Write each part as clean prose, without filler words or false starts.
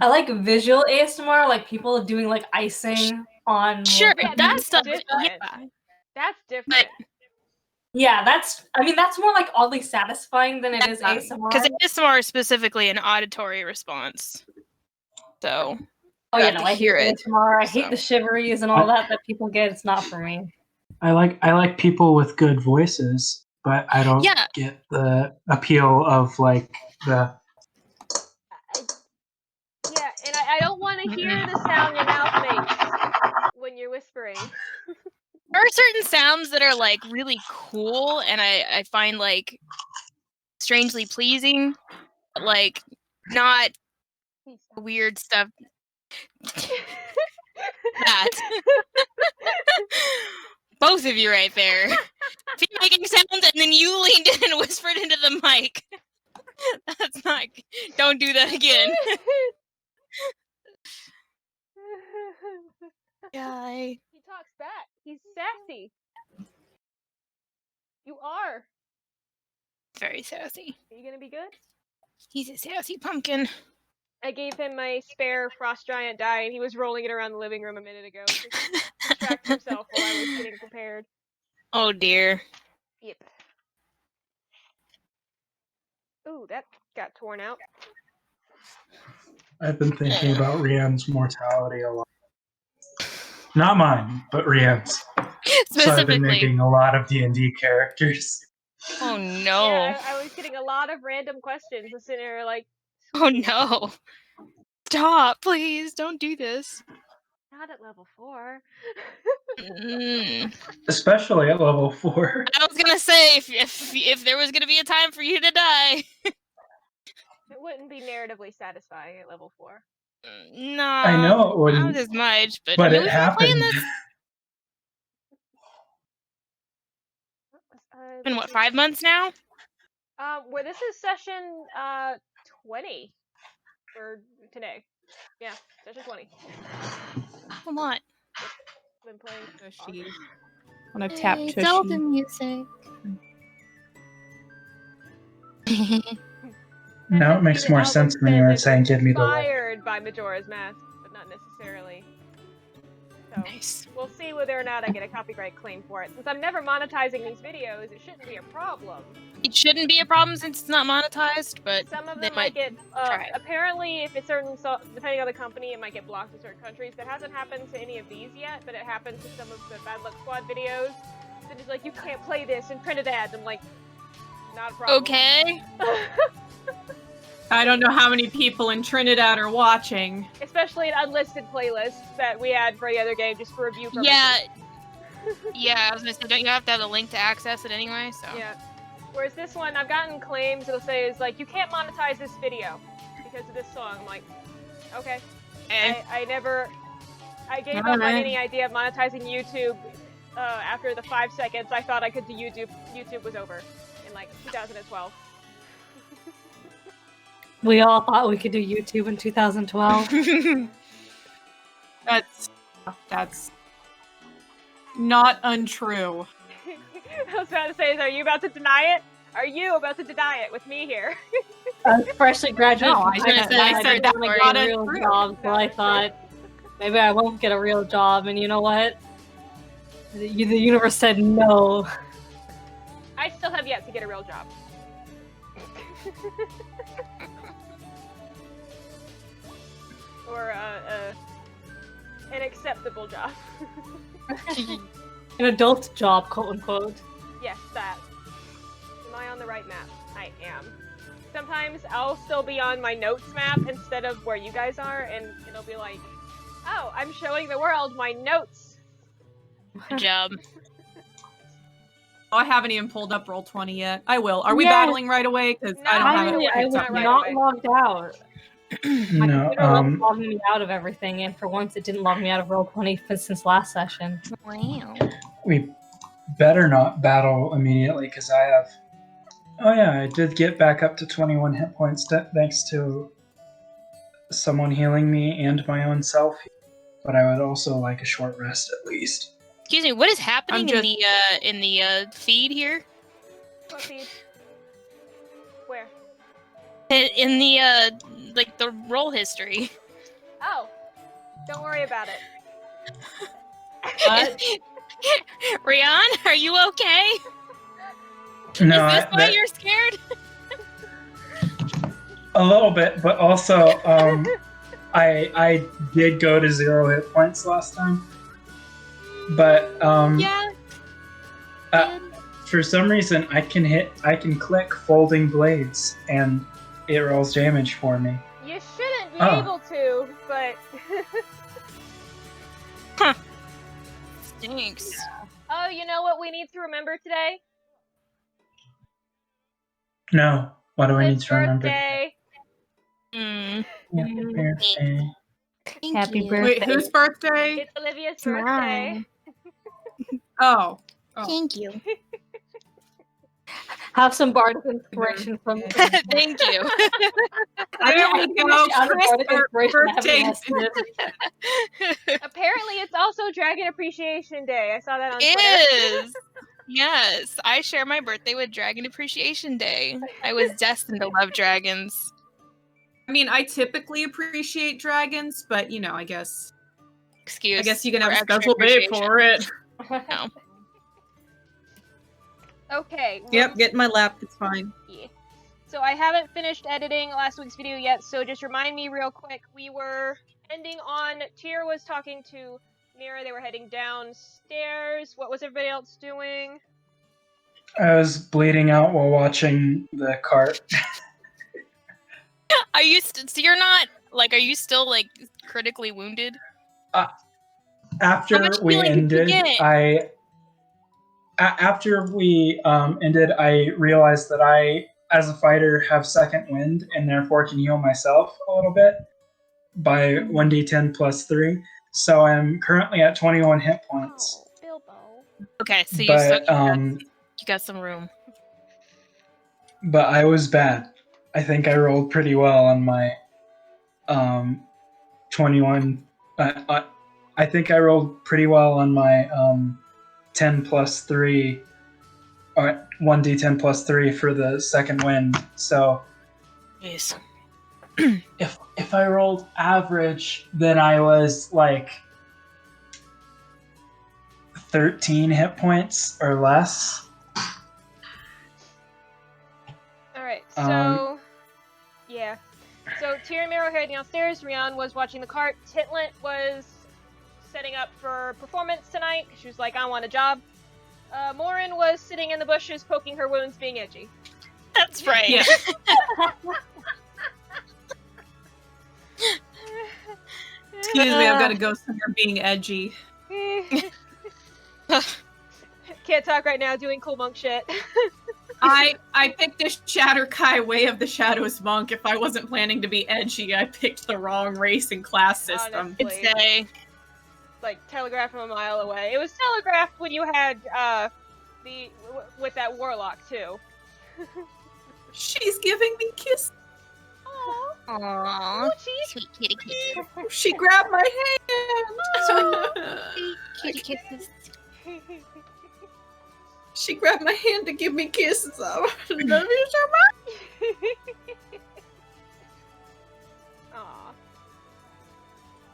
I like visual ASMR, like people doing like icing on. Sure, Yeah, that's different. yeah. That's different. Yeah, that's more like oddly satisfying than it is ASMR. Because ASMR is specifically an auditory response. So, oh you yeah, have no, to I hear hate it. ASMR. I hate the shiveries and all that people get. It's not for me. I like people with good voices, but I don't get the appeal of like the. Yeah, and I don't want to hear the sound your mouth makes when you're whispering. There are certain sounds that are like really cool, and I find like strangely pleasing, but like not weird stuff. That. Both of you right there. If you're making sounds and then you leaned in and whispered into the mic. That's not. Don't do that again. Guy. He talks back. He's sassy. You are. Very sassy. Are you gonna be good? He's a sassy pumpkin. I gave him my spare frost giant die, and he was rolling it around the living room a minute ago to distract himself while I was getting prepared. Oh dear. Yep. Ooh, that got torn out. I've been thinking about Rhiann's mortality a lot. Not mine, but Rhiann's. So I've been making a lot of D&D characters. Oh no. Yeah, I was getting a lot of random questions and sitting there like, oh no. Stop, please. Don't do this. Not at level 4. Especially at level 4. I was gonna say, if there was gonna be a time for you to die. It wouldn't be narratively satisfying at level 4. No. I know it wouldn't. Not as much, but it we've been happened. playing this. Been what, 5 months now? Well, this is session 20 for today. Yeah, session 20. A lot. Been playing Tushy. I want to tap Tushy. It's all the music. Now it makes more sense when you were saying give me the light. Inspired by Majora's Mask, but not necessarily. So Nice. We'll see whether or not I get a copyright claim for it. Since I'm never monetizing these videos, it shouldn't be a problem. It shouldn't be a problem since it's not monetized, but some of them might get. Apparently, if it's certain, depending on the company, it might get blocked in certain countries. That hasn't happened to any of these yet, but it happened to some of the Bad Luck Squad videos. So it's like, you can't play this in Trinidad. I'm like, not a problem. Okay. I don't know how many people in Trinidad are watching. Especially an unlisted playlist that we had for the other game just for review purposes. Yeah. Yeah, I was gonna say, don't you have to have the link to access it anyway? So. Yeah. Whereas this one, I've gotten claims it'll say is like, you can't monetize this video because of this song. I'm like, okay. I gave up on any idea of monetizing YouTube after the 5 seconds I thought I could do YouTube. YouTube was over in like 2012. We all thought we could do YouTube in 2012. That's not untrue. I was about to say, are you about to deny it? Are you about to deny it with me here? I was freshly graduated. No, I said that was not a real job, so I thought maybe I won't get a real job. And you know what? The universe said no. I still have yet to get a real job. Or an acceptable job. An adult job, quote unquote. Yes, that. Am I on the right map? I am. Sometimes I'll still be on my notes map instead of where you guys are, and it'll be like, oh, I'm showing the world my notes. Good job. I haven't even pulled up Roll20 yet. I will. Are we battling right away? Because I don't have it. I was not logged out. No, My computer logged me out of everything, and for once it didn't log me out of Roll20 since last session. Wow. We better not battle immediately, because I have... Oh yeah, I did get back up to 21 hit points thanks to someone healing me and my own self. But I would also like a short rest at least. Excuse me, what is happening in the feed here? What feed? Where? In the like the roll history. Oh, don't worry about it. What? Rhian, are you okay? No, Is this why you're scared? a little bit, but also I did go to 0 hit points last time, but Yeah. for some reason I can click folding blades and it rolls damage for me. You shouldn't be Oh. able to, but... Stinks. Oh, you know what we need to remember today? No, what do I need Liv's to remember? birthday. Mm. Happy birthday. Happy birthday. Wait, whose birthday? It's Olivia's It's birthday. mine. Oh. Thank you. Have some bardic inspiration from. Thank you. There we go. Out of bardic inspiration, Birthday. Apparently, it's also Dragon Appreciation Day. I saw that on Twitter. Is. Yes, I share my birthday with Dragon Appreciation Day. I was destined to love dragons. I mean, I typically appreciate dragons, but you know, I guess Excuse. you can have for a extra special day appreciation. for it. No. Okay. Yep, get in my lap. It's fine. Yeah. So I haven't finished editing last week's video yet, so just remind me real quick. We were ending on Tyr was talking to Mira. They were heading downstairs. What was everybody else doing? I was bleeding out while watching the cart. Are you so you're not like? Are you still like critically wounded? After much we healing did you ended, get? after we ended, I realized that I, as a fighter, have second wind and therefore can heal myself a little bit by 1d10 plus 3. So I'm currently at 21 hit points. Oh, Bilbo. Okay, so But you got some room. but I was bad. I think I rolled pretty well on my 21. I think I rolled pretty well on my 10 plus 3, or 1d10 plus 3 for the second wind. So Yes. if I rolled average, then I was like 13 hit points or less. Alright, so... yeah. So Tyr and Mira were heading downstairs. Rhian was watching the cart. Tintlet was setting up for performance tonight. She was like, I want a job. Morrin was sitting in the bushes poking her wounds, being edgy. That's right. Yeah. Excuse me, I've got to go somewhere being edgy. Can't talk right now, doing cool monk shit. I picked this Shatterkai Way of the Shadows monk. If I wasn't planning to be edgy, I picked the wrong race and class system. Honestly. It's a Like, telegraph from a mile away. It was telegraphed when you had, with that warlock, too. She's giving me kisses. Aww. aww, Poochie. sweet kitty kisses. She grabbed my hand. Kitty kisses. She grabbed my hand to give me kisses. I love you so much. Aw.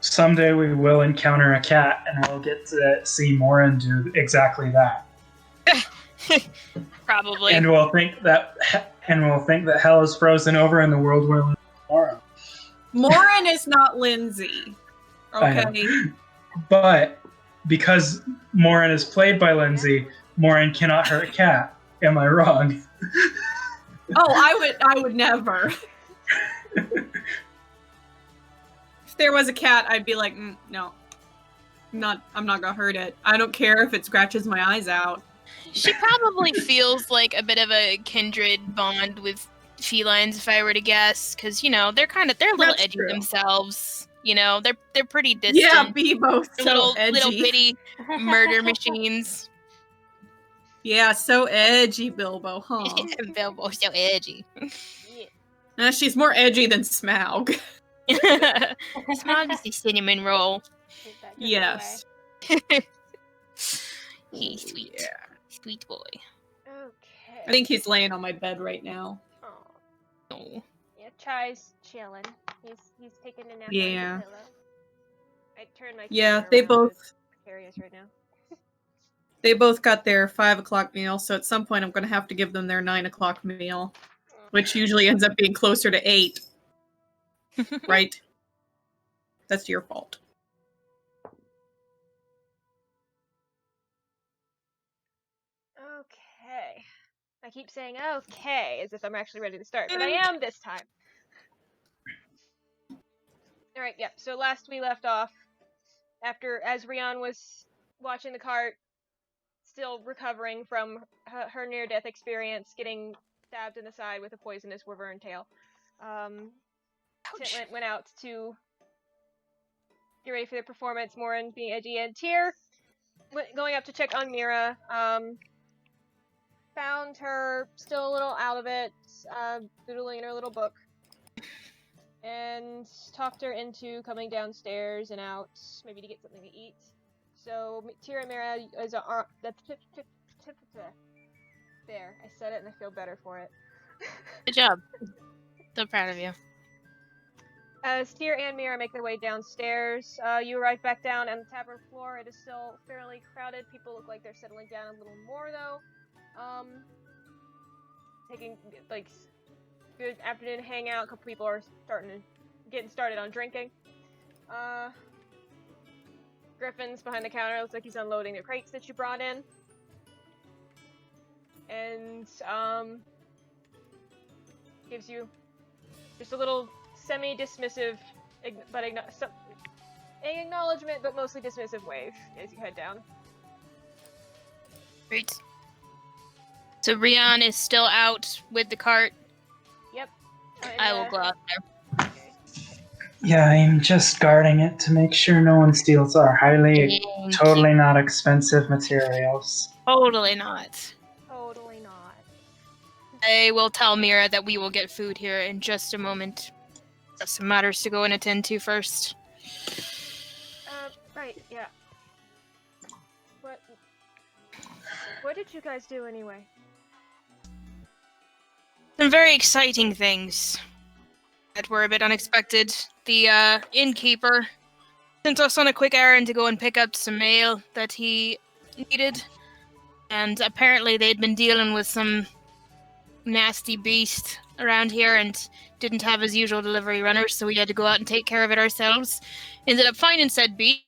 Someday we will encounter a cat, and we'll get to see Morrin do exactly that. Probably. And we'll think that hell is frozen over in the world we're living in tomorrow. Morrin is not Lindsay. I Okay. But because Morrin is played by Lindsay, Morrin cannot hurt a cat. Am I wrong? Oh, I would never. If there was a cat, I'd be like, no. I'm not gonna hurt it. I don't care if it scratches my eyes out. She probably feels like a bit of a kindred bond with felines, if I were to guess, because you know they're a little That's edgy true. themselves. You know, they're pretty distant. Yeah, Bebo's They're so little edgy. bitty murder machines. Yeah, so edgy, Bilbo, huh? Bilbo's so edgy. Yeah. She's more edgy than Smaug. Smog is the cinnamon roll. Take that good Yes. He's sweet. Yeah. Sweet boy. Okay. I think he's laying on my bed right now. Aw. Oh. Yeah, Chai's chilling. He's taking a nap Yeah. on the pillow. I turned my Yeah, camera they around so both it's precarious right now. they both got their 5 o'clock meal, so at some point I'm going to have to give them their 9 o'clock meal, which usually ends up being closer to 8. Right? That's your fault. Okay. I keep saying okay as if I'm actually ready to start, but I am this time. Alright, yep. So last we left off, as Rhian was watching the cart, still recovering from her near-death experience, getting stabbed in the side with a poisonous wyvern tail, Tintlet went out to get ready for the performance, Morrin being edgy, and Tyr going up to check on Mira, found her still a little out of it, doodling in her little book, and talked her into coming downstairs and out, maybe to get something to eat. So Tyr and Mira is there. I said it and I feel better for it. Good job. So proud of you. As Tyr and Mira make their way downstairs, you arrive back down on the tavern floor. It is still fairly crowded. People look like they're settling down a little more, though. Taking, like, good afternoon hangout. A couple people are getting started on drinking. Griffin's behind the counter. Looks like he's unloading the crates that you brought in. And, gives you just a little semi-dismissive, but an acknowledgement, but mostly dismissive wave as you head down. Great. So Rhian is still out with the cart. Yep. I will go out there. Yeah, I'm just guarding it to make sure no one steals our totally not expensive materials. Totally not. Totally not. I will tell Mira that we will get food here in just a moment. There's some matters to go and attend to first. Right, yeah. What did you guys do anyway? Some very exciting things that were a bit unexpected. The innkeeper sent us on a quick errand to go and pick up some mail that he needed. And apparently they'd been dealing with some nasty beast around here and didn't have his usual delivery runners, so we had to go out and take care of it ourselves. Ended up finding said beast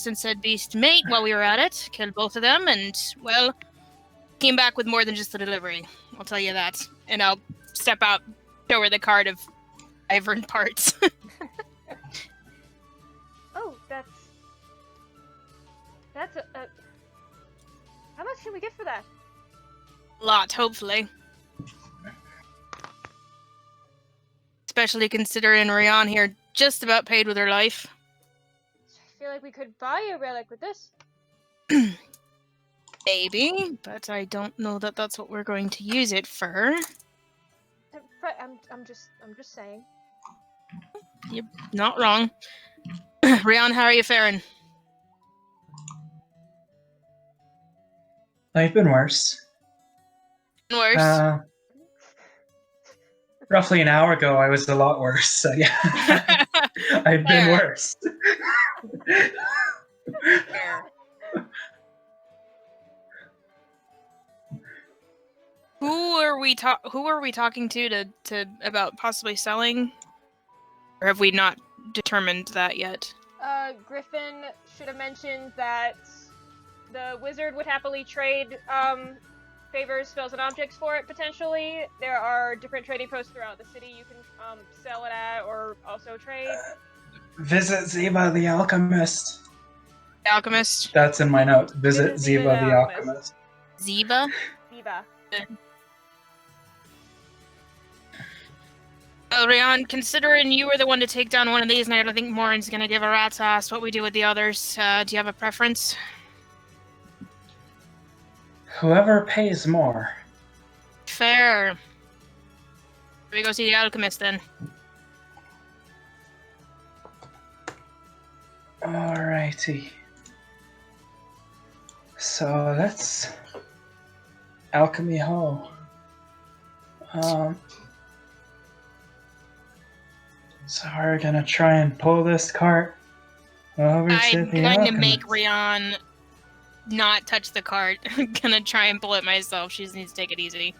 and said beast mate while we were at it. Killed both of them and, well, came back with more than just the delivery. I'll tell you that. And I'll step out, show her the card of ivory parts. Oh, that's a how much can we get for that? A lot, hopefully. Especially considering Rhian here just about paid with her life. I feel like we could buy a relic with this. Maybe, but I don't know that that's what we're going to use it for. I'm just saying. You're not wrong. Rhian, how are you faring? I've been worse. Worse. Roughly an hour ago, I was a lot worse, so yeah. I've been worse. Fair. Who are we talking to about possibly selling? Or have we not determined that yet? Griffin should have mentioned that the wizard would happily trade favors, spells, and objects for it, potentially. There are different trading posts throughout the city you can sell it at or also trade. Visit Ziba the Alchemist. The Alchemist? That's in my note. Visit Ziba the Alchemist. Ziba? Ziba. Well, Rhian, considering you were the one to take down one of these, and I don't think Morrin's gonna give a rat's ass what we do with the others, do you have a preference? Whoever pays more. Fair. We go see the Alchemist then. Alrighty. So that's Alchemy Ho. So we're gonna try and pull this cart over to I'm the going to make alchemist. Rhian not touch the cart. I'm gonna try and pull it myself. She just needs to take it easy.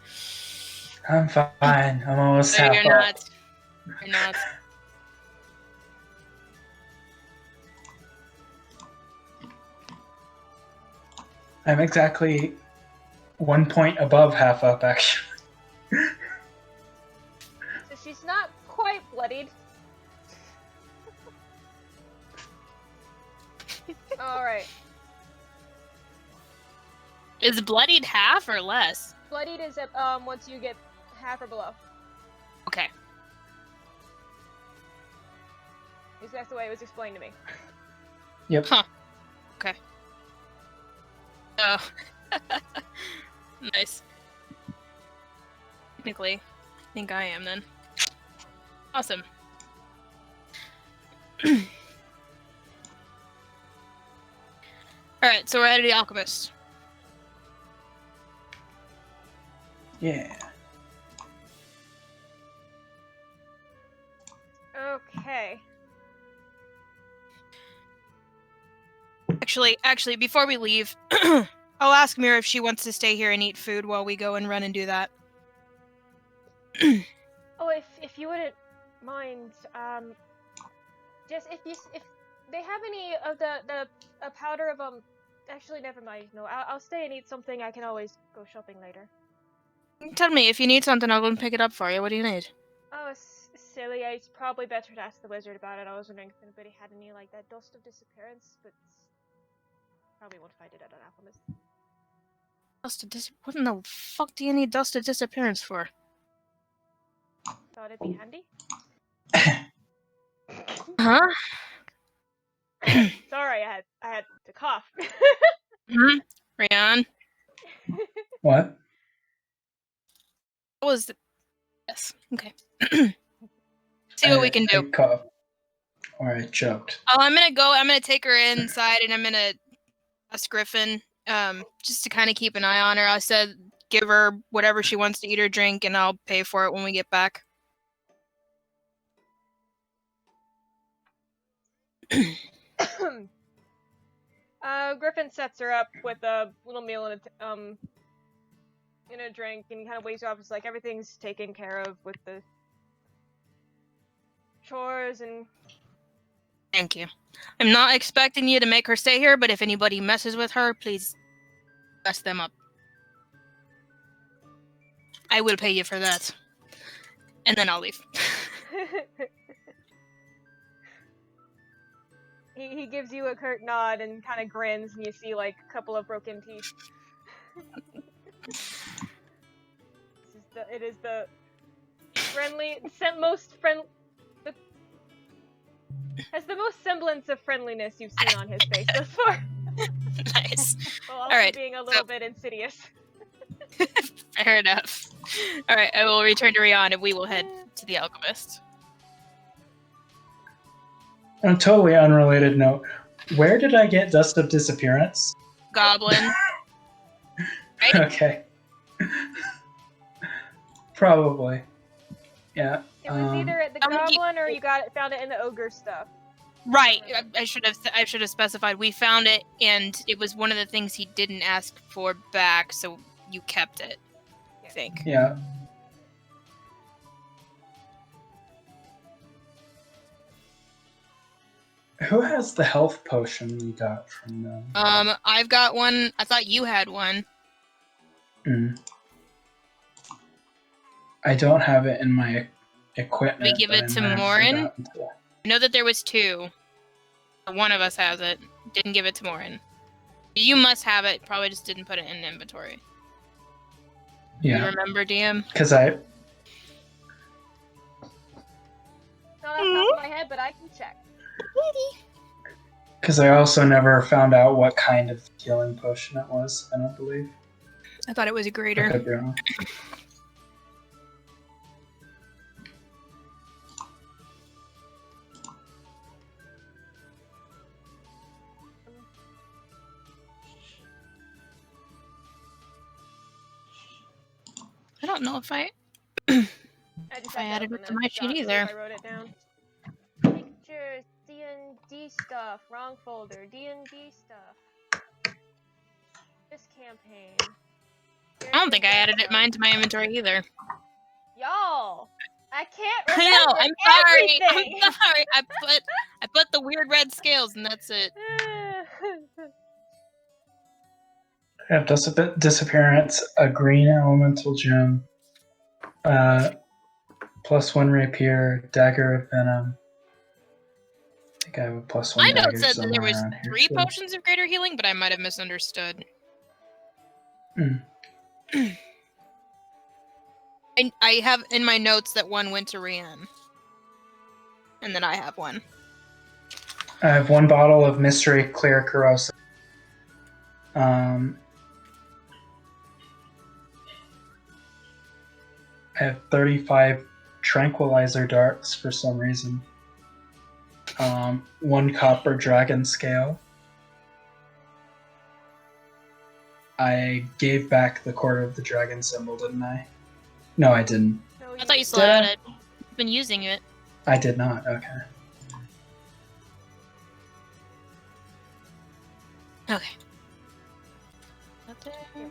I'm fine. I'm almost No, half you're up. not. You're not. I'm exactly 1 point above half up, actually. So she's not quite bloodied. Alright. Is bloodied half or less? Bloodied is at, once you get half or below. Okay. At least that's the way it was explained to me. Yep. Huh. Okay. Oh. Nice. Technically, I think I am then. Awesome. Alright, so we're headed to the alchemist. Yeah. Okay. Actually, before we leave, I'll ask Mira if she wants to stay here and eat food while we go and run and do that. Oh, if you wouldn't mind, just if they have any of the powder of actually never mind. No, I'll stay and eat something. I can always go shopping later. Tell me, if you need something, I'll go and pick it up for you. What do you need? Oh, silly. It's probably better to ask the wizard about it. I was wondering if anybody had any like that dust of disappearance, but probably won't find it at an alchemist. What in the fuck do you need dust of disappearance for? Thought it'd be handy. Huh? Sorry, I had to cough. Rhian? What? What was the... Yes, okay. See what we can do. I coughed. Or I choked. Oh, I'm gonna take her inside and I'm gonna ask Griffin, just to kind of keep an eye on her. I said give her whatever she wants to eat or drink and I'll pay for it when we get back. Griffin sets her up with a little meal and a drink, and kind of waves her off. It's like everything's taken care of with the chores and. Thank you. I'm not expecting you to make her stay here, but if anybody messes with her, please mess them up. I will pay you for that. And then I'll leave. He gives you a curt nod and kind of grins, and you see like a couple of broken teeth. It is the most has the most semblance of friendliness you've seen on his face thus far. Nice. While also Alright, being a little bit insidious. Fair enough. Alright, I will return to Rhian and we will head to the alchemist. On a totally unrelated note, where did I get dust of disappearance? Goblin. Right? Okay. Probably. Yeah. It was either at the goblin or you found it in the ogre stuff. Right. I should have specified. We found it, and it was one of the things he didn't ask for back, so you kept it. I think. Yeah. Who has the health potion we got from them? I've got one. I thought you had one. I don't have it in my equipment. We give it to Morrin? I know that there was two. One of us has it. Didn't give it to Morrin. You must have it. Probably just didn't put it in inventory. Yeah. You remember, DM? Because I... Not off the top of my head, but I can check. Because I also never found out what kind of healing potion it was, I don't believe. I thought it was a I greater. could be wrong. I don't know if I I added it to my sheet either. I wrote it down. D&D stuff. Wrong folder. D&D stuff. This campaign. I don't think I added mine to my inventory either. Y'all, I can't I remember know. I'm sorry. everything. I'm sorry. I put the weird red scales, and that's it. I have disappearance, a green elemental gem, +1 rapier, dagger of venom. I think I have a +1 I know dagger it said that somewhere there was around here. 3 too. potions of greater healing, but I might have misunderstood. And I have in my notes that 1 went to Rhian. And then I have 1. I have 1 bottle of mystery clear corrosive. I have 35 tranquilizer darts for some reason. 1 copper dragon scale. I gave back the quarter of the dragon symbol, didn't I? No, I didn't. No, I thought you still Did I? had it. You've been using it. I did not. Okay. Okay.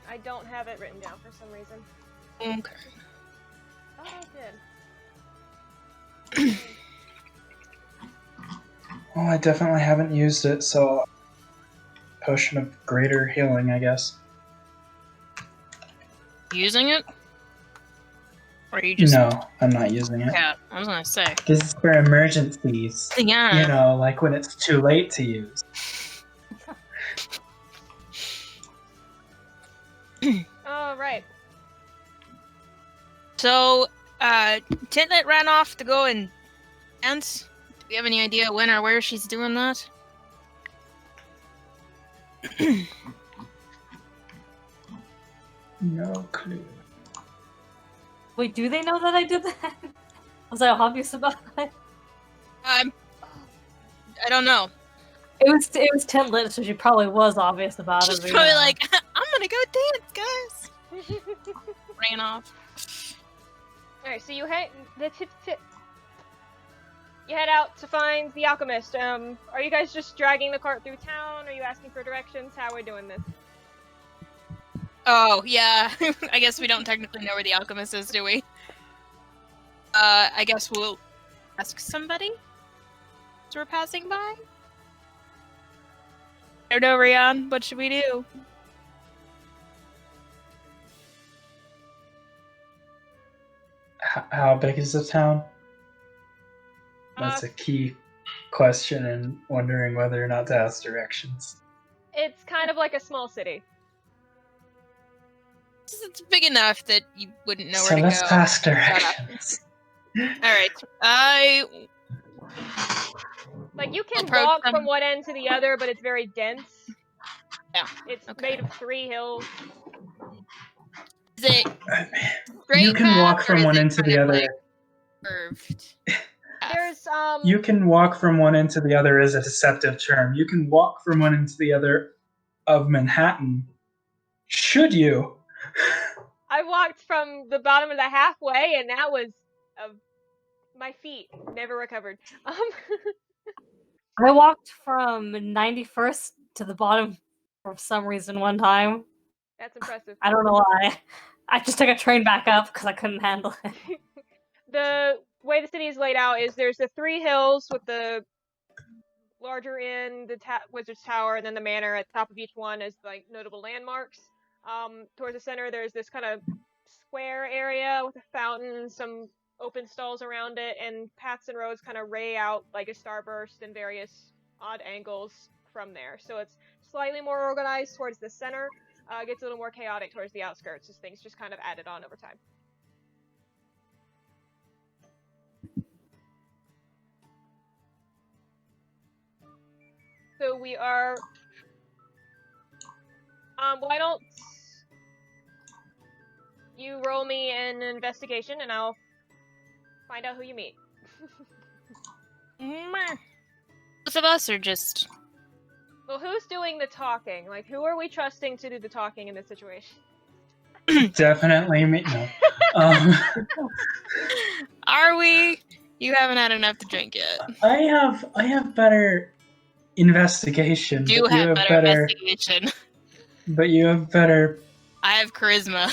I don't have it written down for some reason. Okay. Oh, I did. Well, I definitely haven't used it, so potion of greater healing, I guess. Using it? Or are you just... No, I'm not using it. Yeah, I was gonna say. This is for emergencies. Yeah. You know, like when it's too late to use. Oh, right. So, Tintlet ran off to go and dance. Do we have any idea when or where she's doing that? No clue. Wait, do they know that I did that? Was I obvious about it? I don't know. It was Tintlet, so she probably was obvious about She's it. but, probably yeah. like, I'm gonna go dance, guys. Ran off. Alright, so you head out to find the alchemist. Are you guys just dragging the cart through town? Are you asking for directions? How are we doing this? Oh, yeah. I guess we don't technically know where the alchemist is, do we? I guess we'll ask somebody as we're passing by. I don't know, Rhian. What should we do? How big is the town? That's a key question in wondering whether or not to ask directions. It's kind of like a small city. It's big enough that you wouldn't know So where to let's go. ask directions. Alright. Like, you can Approach walk them. from one end to the other, but it's very dense. Yeah. It's Okay. made of 3 hills. Is it straight You can path, walk or from is one it end to kind the of, other. like, curved? path? There's, You can walk from one end to the other is a deceptive term. You can walk from one end to the other of Manhattan. Should you? I walked from the bottom of the halfway, and that was my feet never recovered. I walked from 91st to the bottom for some reason one time. That's impressive. I don't know why. I just took a train back up because I couldn't handle it. The way the city is laid out is there's the 3 hills with the larger inn, the Wizard's Tower, and then the manor at the top of each one as like notable landmarks. Towards the center, there's this kind of square area with a fountain, some open stalls around it, and paths and roads kind of ray out like a starburst in various odd angles from there. So it's slightly more organized towards the center. It gets a little more chaotic towards the outskirts as things just kind of added on over time. So we are... why don't you roll me an investigation and I'll find out who you meet. Both of us, or just... Well, who's doing the talking? Like, who are we trusting to do the talking in this situation? Definitely me. No. Are we? You haven't had enough to drink yet. I have better investigation. Do but you have have better investigation. But you have better. I have charisma.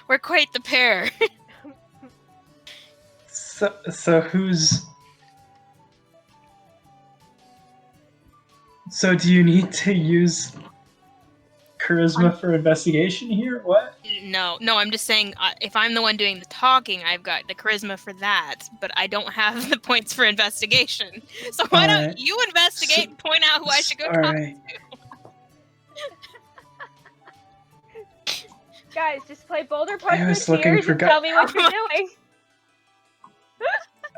We're quite the pair. So who's? So do you need to use charisma for investigation here? What? No, I'm just saying, if I'm the one doing the talking, I've got the charisma for that, but I don't have the points for investigation. So why don't you investigate and point out who I should go talk to? Guys, just play Boulder Park I was with looking tears for and tell me what you're doing.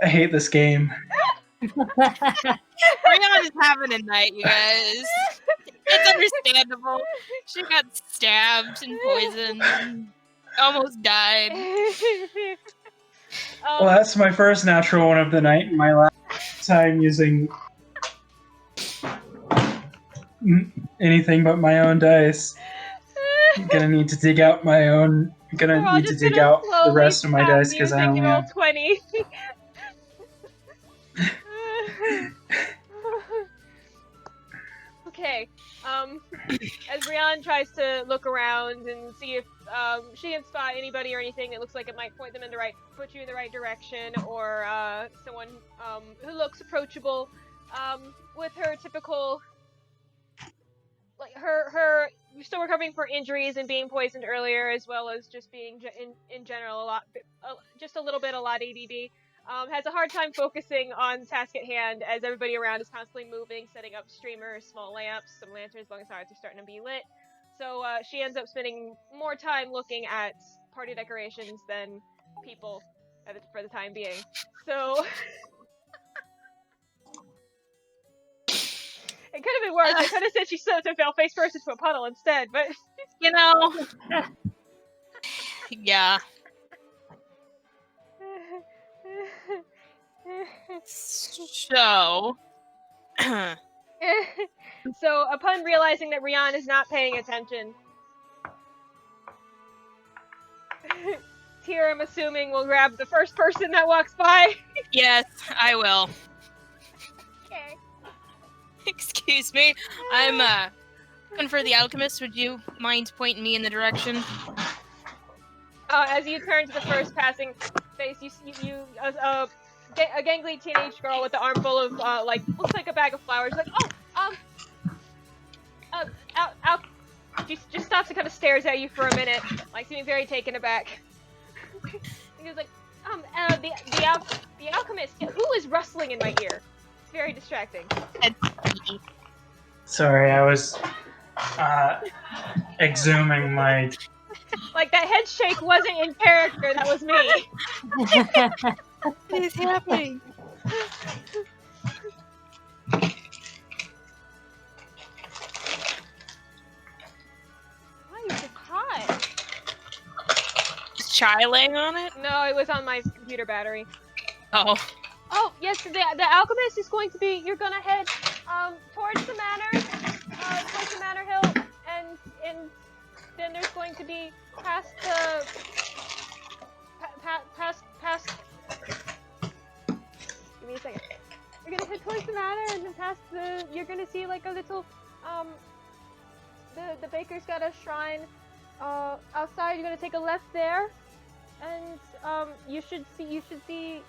I hate this game. Rhiannon is having a night, you guys. It's understandable. She got stabbed and poisoned and almost died. Well, that's my first natural one of the night, and my last time using anything but my own dice. I'm gonna need to dig out my own. I'm gonna need to dig out the rest of my dice because I only have 20. Okay. As Rhiannon tries to look around and see if she can spot anybody or anything that looks like it might put you in the right direction, or someone who looks approachable, with her typical, like her still recovering from injuries and being poisoned earlier, as well as just being in general a lot ADD. Has a hard time focusing on the task at hand, as everybody around is constantly moving, setting up streamers, small lamps, some lanterns, bonfires are starting to be lit. So she ends up spending more time looking at party decorations than people for the time being. So it could have been worse. I could have said she slipped and fell face first into a puddle instead, but you know, yeah. So, so upon realizing that Rhian is not paying attention, Tyr, I'm assuming, will grab the first person that walks by. Yes, I will. Okay. Excuse me, I'm looking for the alchemist. Would you mind pointing me in the direction? As you turn to the first passing face, you a gangly teenage girl with the armful of looks like a bag of flowers. Like, she just stops and kind of stares at you for a minute, like seeming very taken aback. He was like, the alchemist. Who is rustling in my ear? It's very distracting. Sorry, I was exhuming my. Like, that head shake wasn't in character. That was me. What is happening? Why is it hot? Is chai laying on it? No, it was on my computer battery. Oh. Oh, yes, the alchemist is going to be, you're gonna head towards the manor hill, and then there's going to be past the past. Give me a second. You're gonna head towards the manor, and then past you're gonna see like a little the baker's got a shrine outside. You're gonna take a left there, and you should see.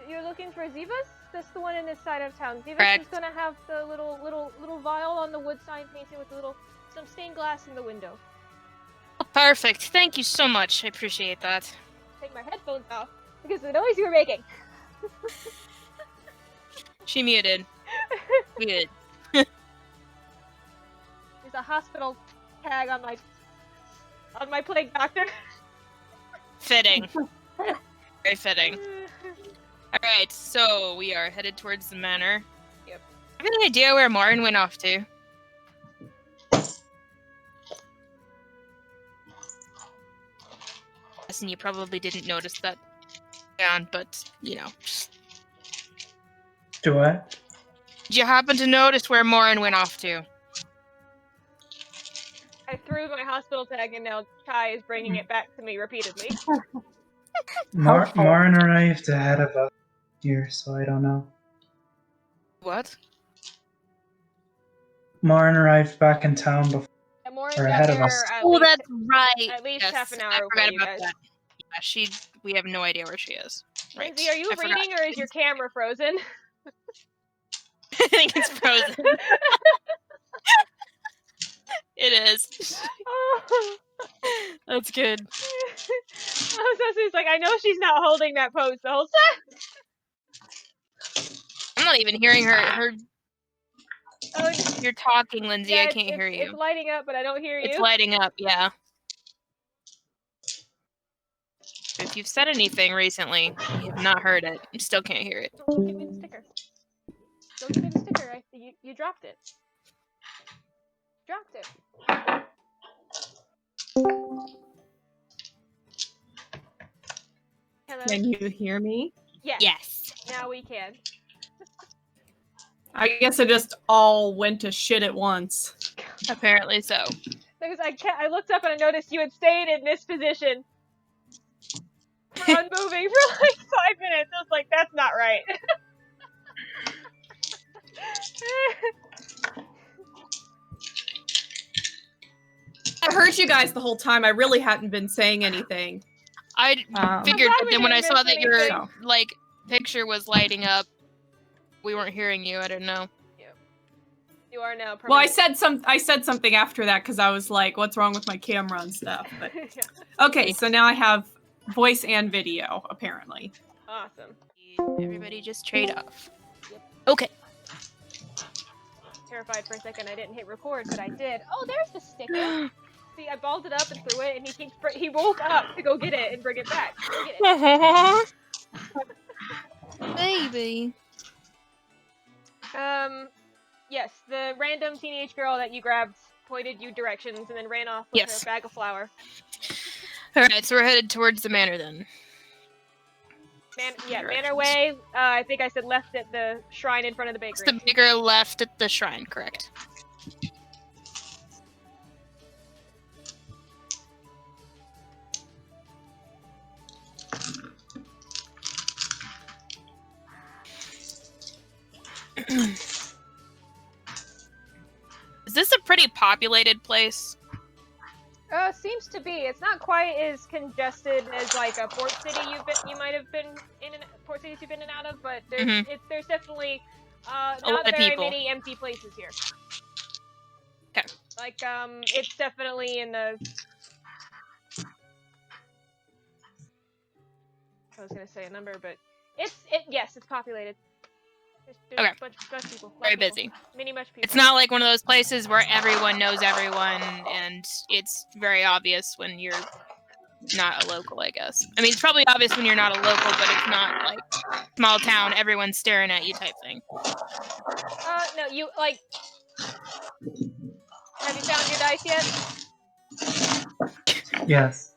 You're looking for Zivas? That's the one in this side of town. Zivas is gonna have the little vial on the wood sign painted with some stained glass in the window. Oh, perfect. Thank you so much. I appreciate that. Take my headphones off because of the noise you were making. She muted. Good. There's a hospital tag on my plague doctor. Fitting. Very fitting. Alright, so we are headed towards the manor. Yep. I have any idea where Morrin went off to? And you probably didn't notice that down, but, you know. Do what? Did you happen to notice where Morrin went off to? I threw my hospital tag and now Chai is bringing it back to me repeatedly. Morrin arrived ahead of us. here, so I don't know. What? Morrin arrived back in town before. Yeah, Morrin's Or got ahead of here us. at Oh, least, that's right. at least Yes, half an I hour forgot before you about guys. that. Yeah, we have no idea where she is. Right. Lindsay, are you I forgot. reading or is your camera frozen? I think it's frozen. It is. Oh. That's good. It's like, I know she's not holding that pose the whole time. I'm not even hearing her. Oh, You're talking, Lindsay. yeah, I can't hear you. It's lighting up, but I don't hear you. It's lighting up, yeah. If you've said anything recently, you have not heard it. You still can't hear it. Don't give me the sticker. Don't give me the sticker. You dropped it. Dropped it. Hello? Can you hear me? Yes. Yes. Now we can. I guess it just all went to shit at once. Apparently so. Because I looked up and I noticed you had stayed in this position. Unmoving for like 5 minutes. I was like, that's not right. I heard you guys the whole time. I really hadn't been saying anything. I figured, I'm glad but we then when I didn't saw miss that your anything. like picture was lighting up, we weren't hearing you. I didn't know. You are now Well, I permanent. said something after that because I was like, "What's wrong with my camera and stuff?" But Yeah. okay, so now I have voice and video apparently. Awesome. Everybody just trade off. Yep. Okay. Terrified for a second I didn't hit record, but I did. Oh, there's the sticker. See, I balled it up and threw it, and he woke up to go get it and bring it back. Go get it. Baby. Yes, the random teenage girl that you grabbed pointed you directions and then ran off with Yes. her bag of flour. Alright, so we're headed towards the manor then. Manor Way. I think I said left at the shrine in front of the bakery. It's the bigger left at the shrine, correct? Is this a pretty populated place? Seems to be. It's not quite as congested as like a port city you might have been in port cities you've been in and out of, but there's definitely lot not of very people. many empty places here. Okay. Like it's definitely in the. I was gonna say a number, but yes, it's populated. There's Okay. a bunch of people. Very busy. Much people. It's not like one of those places where everyone knows everyone and it's very obvious when you're not a local, I guess. I mean, it's probably obvious when you're not a local, but it's not like small town, everyone's staring at you type thing. No, you like. Have you found your dice yet? Yes.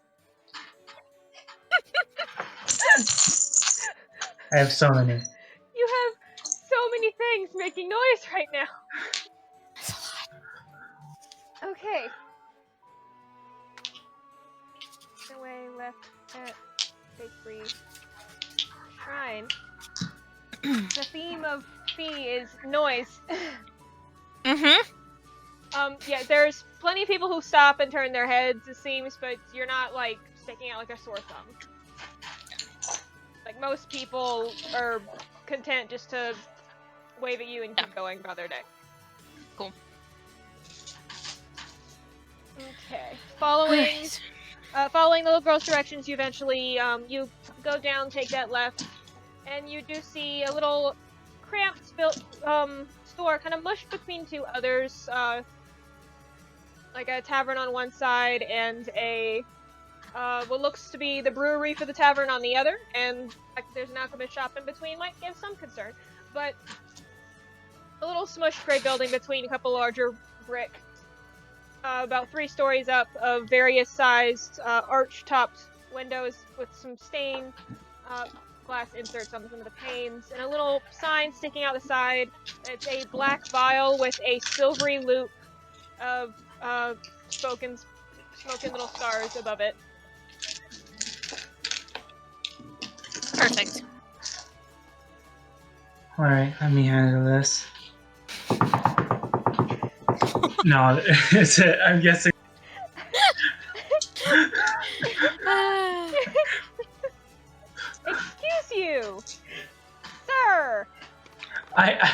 I have so many. You have so many things making noise right now. That's a lot. Okay. Away left at bakery shrine. The theme of Fee is noise. Yeah, there's plenty of people who stop and turn their heads, it seems, but you're not like sticking out like a sore thumb. Like most people are content just to wave at you and keep going about their day. Cool. Okay. Following the little girl's directions, you eventually you go down, take that left, and you do see a little cramped store, kind of mushed between two others, like a tavern on one side and a what looks to be the brewery for the tavern on the other, and there's an alchemist shop in between. Might give some concern, but a little smushed gray building between a couple larger brick, about 3 stories up, of various sized arch-topped windows with some stained glass inserts on some of the panes, and a little sign sticking out the side. It's a black vial with a silvery loop of smoking little stars above it. Perfect. Alright, let me handle this. No, it's it. I'm guessing. Excuse you, sir. I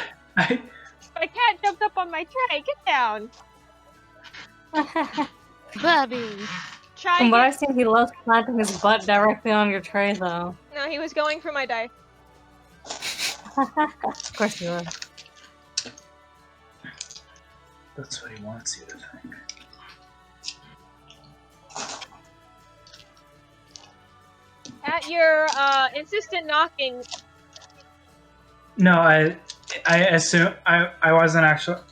My cat jumped up on my tray. Get down. Bobby. Try From what get- I've seen, he loves planting his butt directly on your tray, though. No, he was going for my die. Of course he would. That's what he wants you to think. At your insistent knocking, No, I assume I wasn't actually.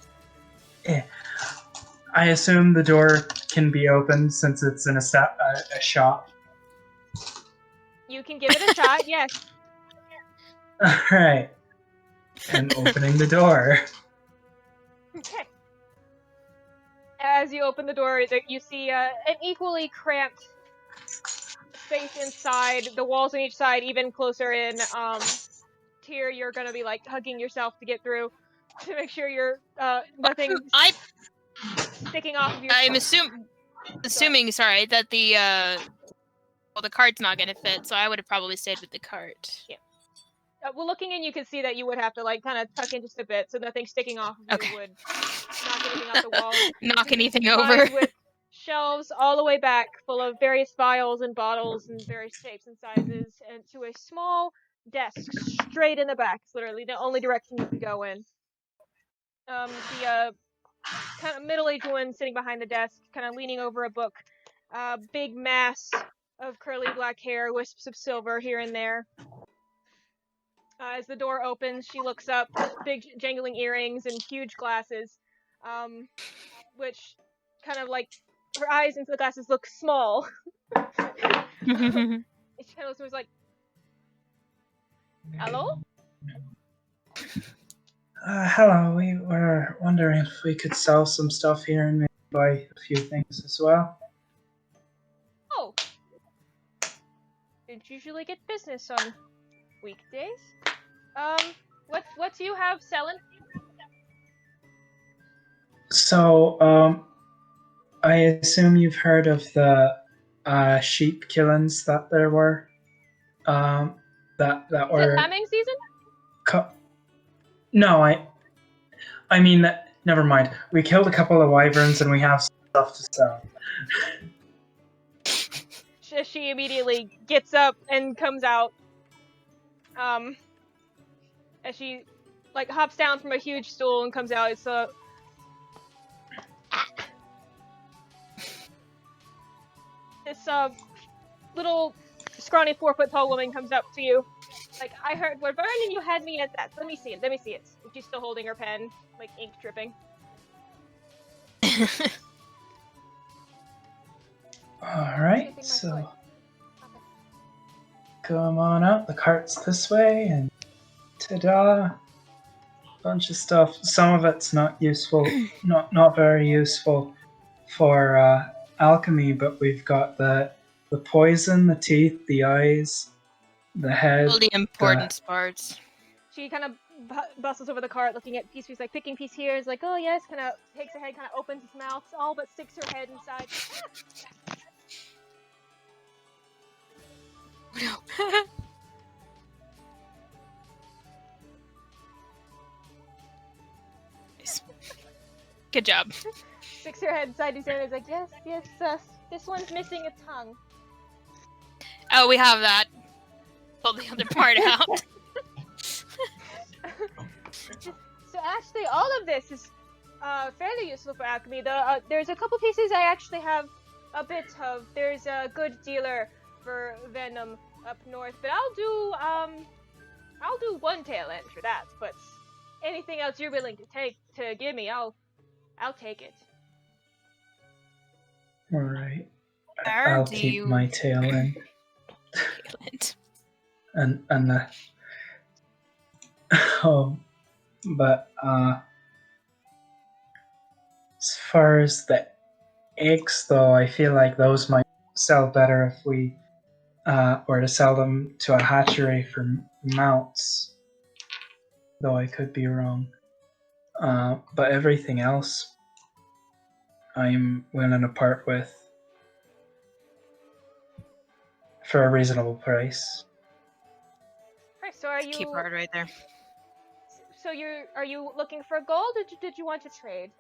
I assume the door can be opened since it's in a shop. you can give it a shot. Yes. All right, and opening the door. Okay. As you open the door, you see an equally cramped space inside. The walls on each side even closer in. Tier, you're gonna be like hugging yourself to get through to make sure you're nothing sticking off of your. I'm assuming, sorry, that the cart's not gonna fit, so I would have probably stayed with the cart. Yeah. Well, looking in, you can see that you would have to like kind of tuck in just a bit so nothing sticking off of you Okay. would knock anything off the wall. Knock anything Lined over. with shelves all the way back, full of various vials and bottles and various shapes and sizes, and to a small desk straight in the back. It's literally the only direction you can go in. The kind of middle-aged woman sitting behind the desk, kind of leaning over a book. Big mass of curly black hair, wisps of silver here and there. As the door opens, she looks up, big jangling earrings and huge glasses, which kind of like her eyes into the glasses look small. She kind of was like, "Hello?" Hello, we were wondering if we could sell some stuff here and maybe buy a few things as well. Oh. Did usually get business on weekdays. What do you have selling? So, I assume you've heard of the sheep killings that there were. That Is were. it lambing season? No, I mean, never mind. We killed a couple of wyverns and we have stuff to sell. She immediately gets up and comes out. As she like hops down from a huge stool and comes out, it's this little scrawny 4-foot-tall woman comes up to you. Like, I heard what Vernon, you had me at that. Let me see it. And she's still holding her pen, like ink dripping. Alright, so come on out. The cart's this way, and ta-da! Bunch of stuff. Some of it's not useful, not very useful for alchemy, but we've got the poison, the teeth, the eyes, the head. All the important parts. She kind of bustles over the cart, looking at piece. She's like picking piece here. Is like, oh yes. Kind of takes her head, kind of opens its mouth, all but sticks her head inside. No. Good job. Sticks her head inside his ear. Is like, yes. This one's missing a tongue. Oh, we have that. Pull the other part out. So actually, all of this is fairly useful for alchemy. There's a couple pieces I actually have a bit of. There's a good dealer for venom up north, but I'll do one tail end for that. But anything else you're willing to give me, I'll take it. All right. Where I'll do keep you- my tail in. And the but as far as the eggs, though, I feel like those might sell better if we were to sell them to a hatchery for mounts. though I could be wrong. But everything else, I'm willing to part with for a reasonable price. Right, so are you? Key part right there. So are you looking for gold, or did you want to trade?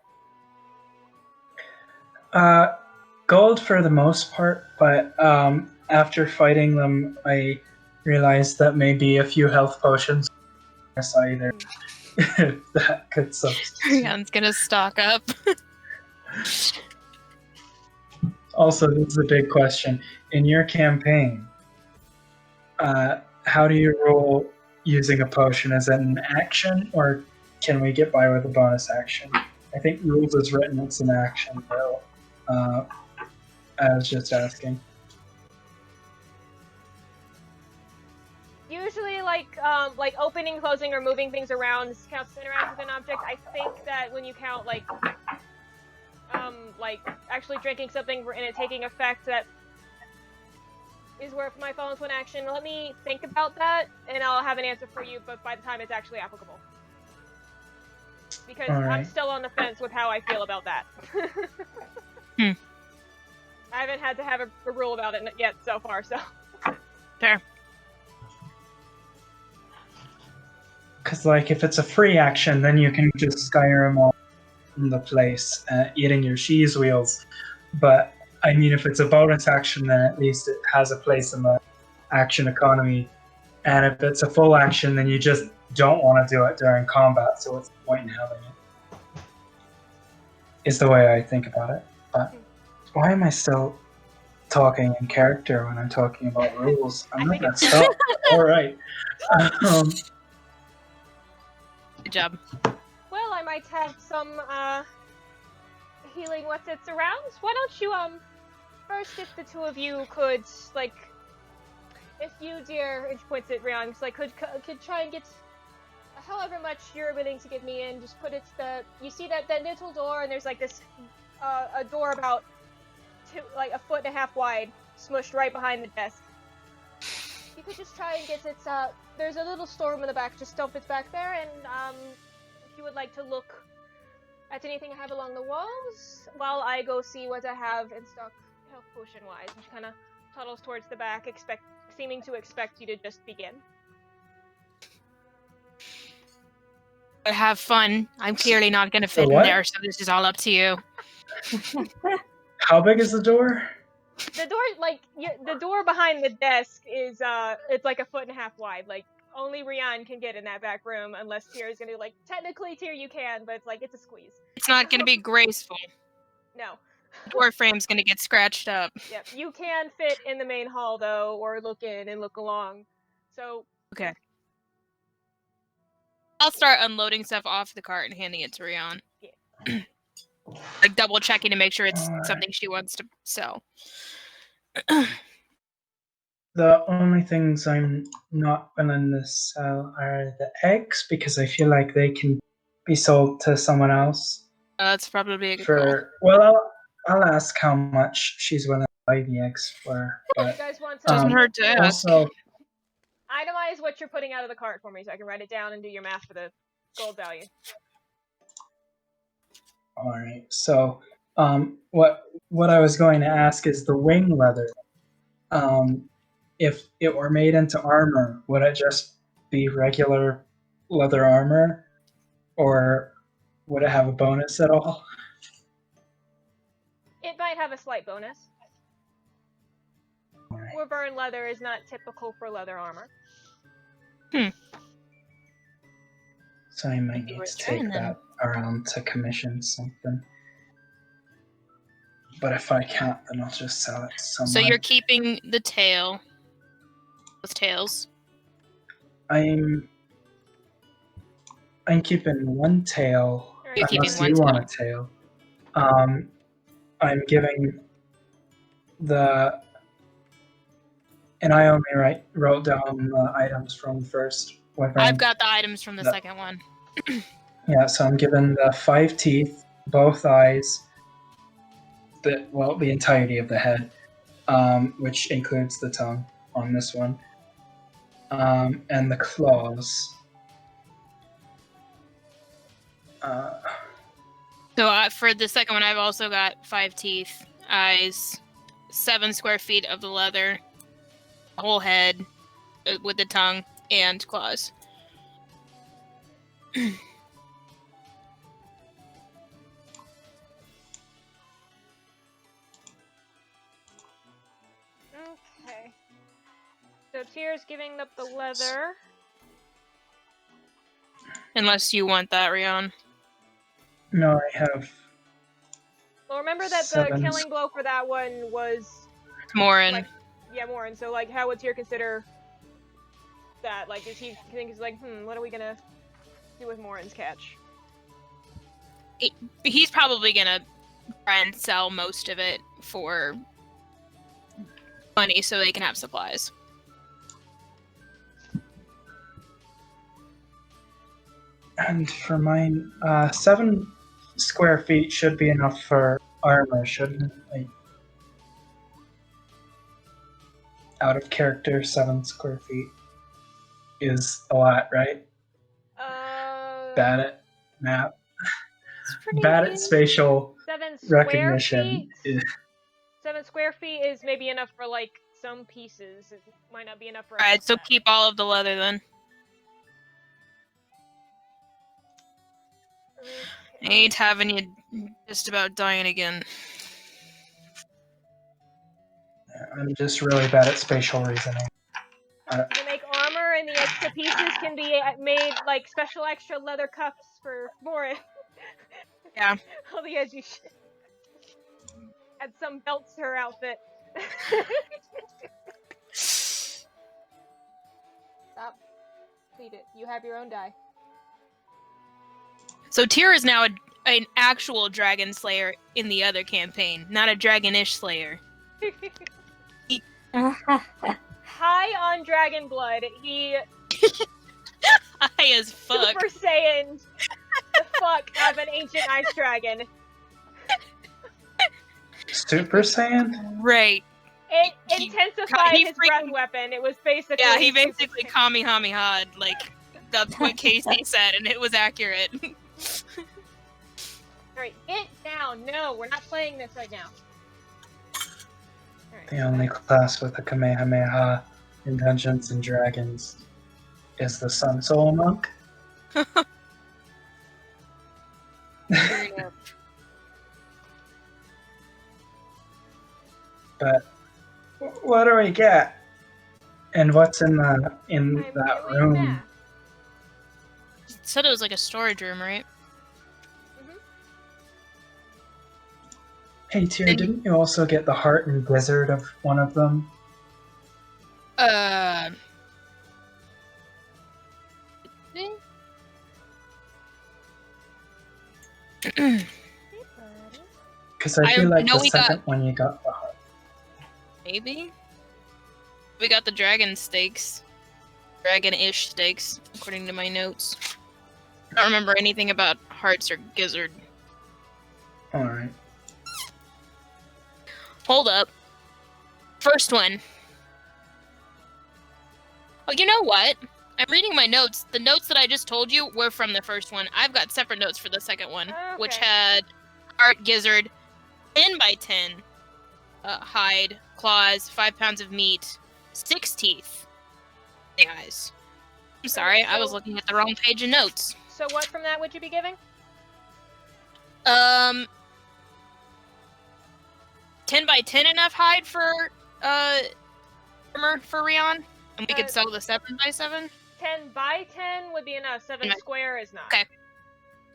Gold for the most part, but after fighting them, I realized that maybe a few health potions either that could substitute. Rhiannon's gonna stock up. Also, this is a big question. In your campaign, how do you roll using a potion? Is it an action, or can we get by with a bonus action? I think rules is written it's an action, though. I was just asking. Usually, like opening, closing, or moving things around counts as interact with an object. I think that when you count like actually drinking something and it taking effect, that is where my phone is one action. Let me think about that, and I'll have an answer for you. But by the time it's actually applicable, because I'm still on the fence with how I feel about that. I haven't had to have a rule about it yet so far, so. Fair. Because, like, if it's a free action, then you can just Skyrim all in the place, eating your cheese wheels. But, I mean, if it's a bonus action, then at least it has a place in the action economy. And if it's a full action, then you just don't want to do it during combat, so what's the point in having it? Is the way I think about it. But why am I still talking in character when I'm talking about rules? I'm not going to stop. Alright. Good job. Well, I might have some healing what's it's around. Why don't you first, if the two of you could, like, if you, dear, and she points at Rhian, could try and get however much you're willing to give me in, just put it you see that little door, and there's like this a door about a foot and a half wide, smushed right behind the desk. You could just try and get it, there's a little storeroom in the back, just dump it back there, and if you would like to look at anything I have along the walls, while I go see what I have in stock health potion wise. And she kind of toddles towards the back, seeming to expect you to just begin. But have fun. I'm clearly not going to fit in there, so this is all up to you. How big is the door? The door, the door behind the desk is, it's like a foot and a half wide. Like, only Rhian can get in that back room, unless Tyr's gonna, technically, Tyr, you can, but it's a squeeze. It's not gonna be graceful. No. The door frame's gonna get scratched up. Yep, you can fit in the main hall, though, or look in and look along. So... Okay. I'll start unloading stuff off the cart and handing it to Rhian. Yeah. Double checking to make sure it's something she wants to sell. The only things I'm not willing to sell are the eggs, because I feel like they can be sold to someone else. That's probably a good call. Well, I'll ask how much she's willing to buy the eggs for. But, you guys want to... Doesn't hurt to ask. Also, itemize what you're putting out of the cart for me, so I can write it down and do your math for the gold value. Alright, so what I was going to ask is the wing leather. If it were made into armor, would it just be regular leather armor, or would it have a bonus at all? It might have a slight bonus. Right. Wyvern leather is not typical for leather armor. So I might need to take that around to commission something. But if I can't, then I'll just sell it to someone. So you're keeping the tail. Those tails. I'm keeping one tail. You're keeping Unless one you tail. want a tail. I'm giving the... And I only wrote down the items from the first weapon. I've got the items from the second one. Yeah, so I'm giving the 5 teeth, both eyes, the entirety of the head, which includes the tongue on this one, and the claws. So for the second one, I've also got 5 teeth, eyes, 7 square feet of the leather, a whole head with the tongue, and claws. Okay. So Tyr's giving up the leather. Unless you want that, Rhian. No, I have. Well, remember that the 7 killing blow for that one was Morrin. like, yeah, Morrin. So like, how would Tyr consider that? Like, does he think he's like, what are we gonna do with Morrin's catch? He's probably gonna try and sell most of it for money so they can have supplies. And for mine, 7 square feet should be enough for armor, shouldn't it? Like, out of character, 7 square feet is a lot, right? Bad at map. Bad at spatial 7 square recognition. feet. 7 square feet is maybe enough for like some pieces. It might not be enough for. Alright, so keep all of the leather then. I ain't having you just about dying again. I'm just really bad at spatial reasoning. You make armor, and the extra pieces can be made like special extra leather cuffs for Morrin. Yeah. All the edgy shit. Add some belts to her outfit. Stop. Feed it. You have your own die. So Tyr is now an actual dragon slayer in the other campaign, not a dragonish slayer. High on dragon blood, he High as fuck. Super Saiyan the fuck out of an ancient ice dragon. Super Saiyan? Right. It He intensified his breath freaking- weapon. It was basically Yeah, he basically Kamehameha'd, like, that's what Casey said, and it was accurate. Alright, get down. No, we're not playing this right now. Alright, The only class with a Kamehameha in Dungeons and Dragons is the Sun Soul Monk. But what do we get? And what's in that I'm doing room? math. Said it was like a storage room, right? Hey Tyr, didn't you also get the heart and gizzard of one of them? Because I feel like know the we got- second one you got the heart. Maybe? We got the dragon steaks. Dragon-ish steaks, according to my notes. I don't remember anything about hearts or gizzard. Alright. Hold up. First one. Oh, you know what? I'm reading my notes. The notes that I just told you were from the first one. I've got separate notes for the second one, which Okay. had heart, gizzard, 10 by 10 hide, claws, 5 pounds of meat, 6 teeth, the eyes. I'm sorry, I was looking at the wrong page of notes. So what from that would you be giving? 10 by 10 enough hide for armor for Rhian, and we could sell the 7 by 7. 10 by 10 would be enough. 7 Okay. square is not. Okay.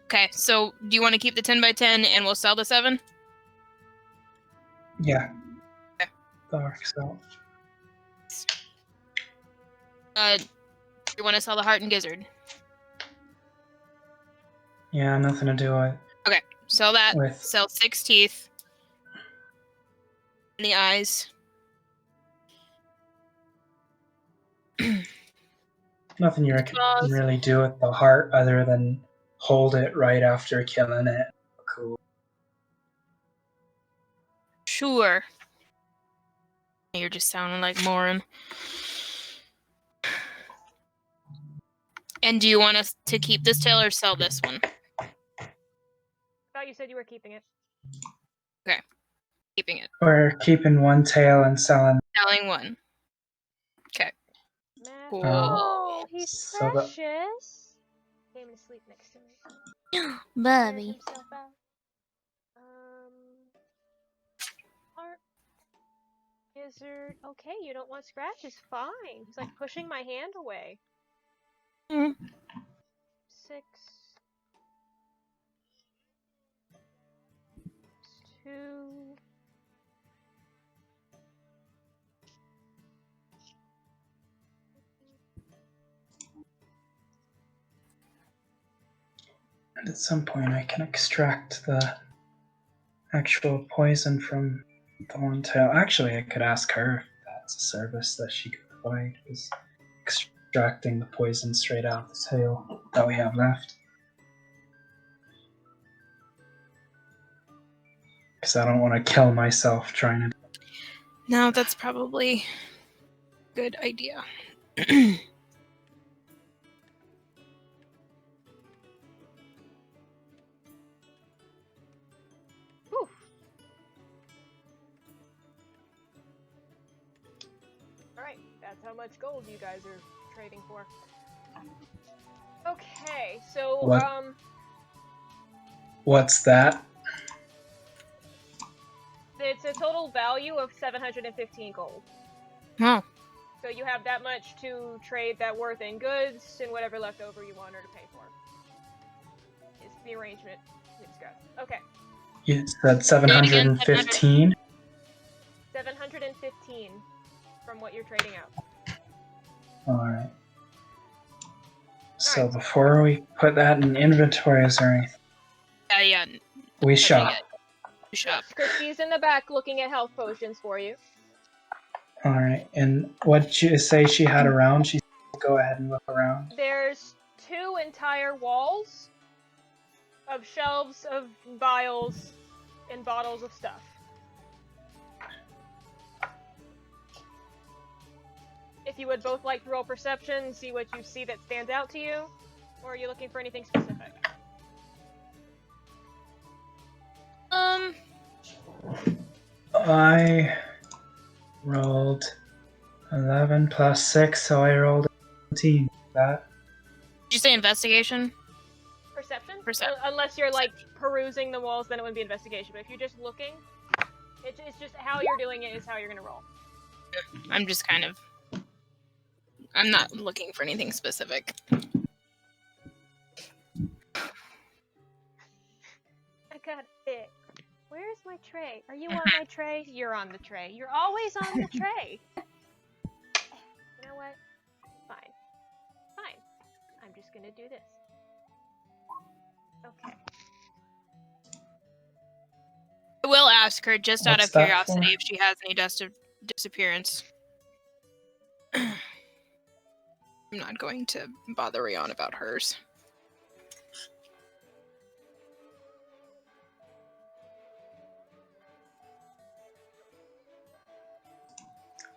Okay, so do you want to keep the 10 by 10 and we'll sell the 7? Yeah. Okay. That works out. You want to sell the heart and gizzard? Yeah, nothing to do with Sell that. With- Sell 6 teeth. And the eyes. nothing you can really do with the heart other than hold it right after killing it. Cool. Sure. You're just sounding like Morrin. And do you want us to keep this tail or sell this one? thought you said you were keeping it. Keeping it. We're keeping one tail and selling. Selling one. Cool. Oh, he's So precious. Came to sleep next to me. Aired Bubby. himself out. Heart. Gizzard. Okay, you don't want scratches. Fine. He's like pushing my hand away. 6. 2. And at some point, I can extract the actual poison from the one tail. Actually, I could ask her if that's a service that she could provide, is extracting the poison straight out of the tail that we have left. Because I don't want to kill myself trying to. No, that's probably a good idea. Whew. Alright, that's how much gold you guys are trading for. Okay, so, What? What's that? it's a total value of 715 gold. Oh. So you have that much to trade that worth in goods and whatever left over you want her to pay for. It's the arrangement we discussed. Okay. You said 715? 715 from what you're trading out. Alright. So before we put that in inventories or anything, Yeah. we shop. Shop. Christy's in the back looking at health potions for you. Alright, and what did you say she had around? She said go ahead and look around. There's 2 entire walls of shelves of vials and bottles of stuff. If you would both like to roll perception, see what you see that stands out to you, or are you looking for anything specific? I rolled 11 plus 6, so I rolled 17. That? Did you say investigation? Perception? Perception. Unless you're like perusing the walls, then it wouldn't be investigation. But if you're just looking, it's just how you're doing it is how you're gonna roll. I'm just kind of... I'm not looking for anything specific. I got it. Where's my tray? Are you on my tray? You're on the tray. You're always on the tray. You know what? Fine. Fine. I'm just gonna do this. Okay. I will ask her, just out What's of that curiosity, for? if she has any disappearance. I'm not going to bother Rhian about hers.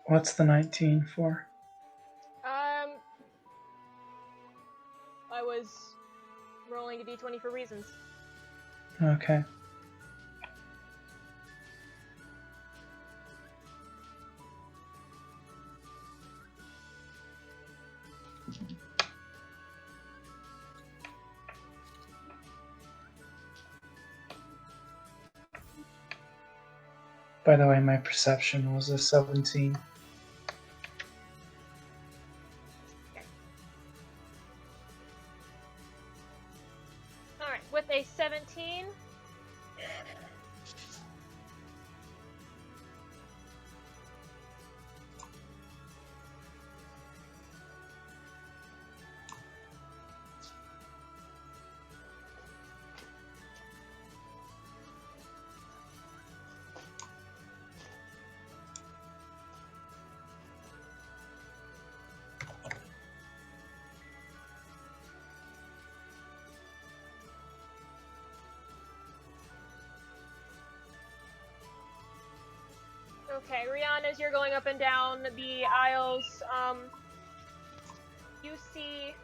What's the 19 for? I was rolling a d20 for reasons. Okay. By the way, my perception was a 17. Alright, with a 17... Okay, Rhian, as you're going up and down the aisles, you see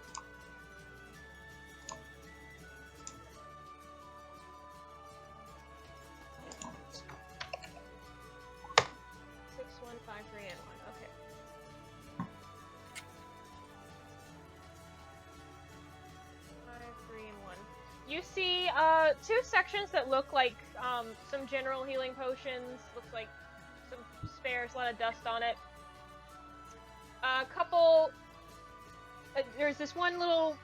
You see 2 sections that look like some general healing potions. Looks like some spares, a lot of dust on it. A couple. There's this one little.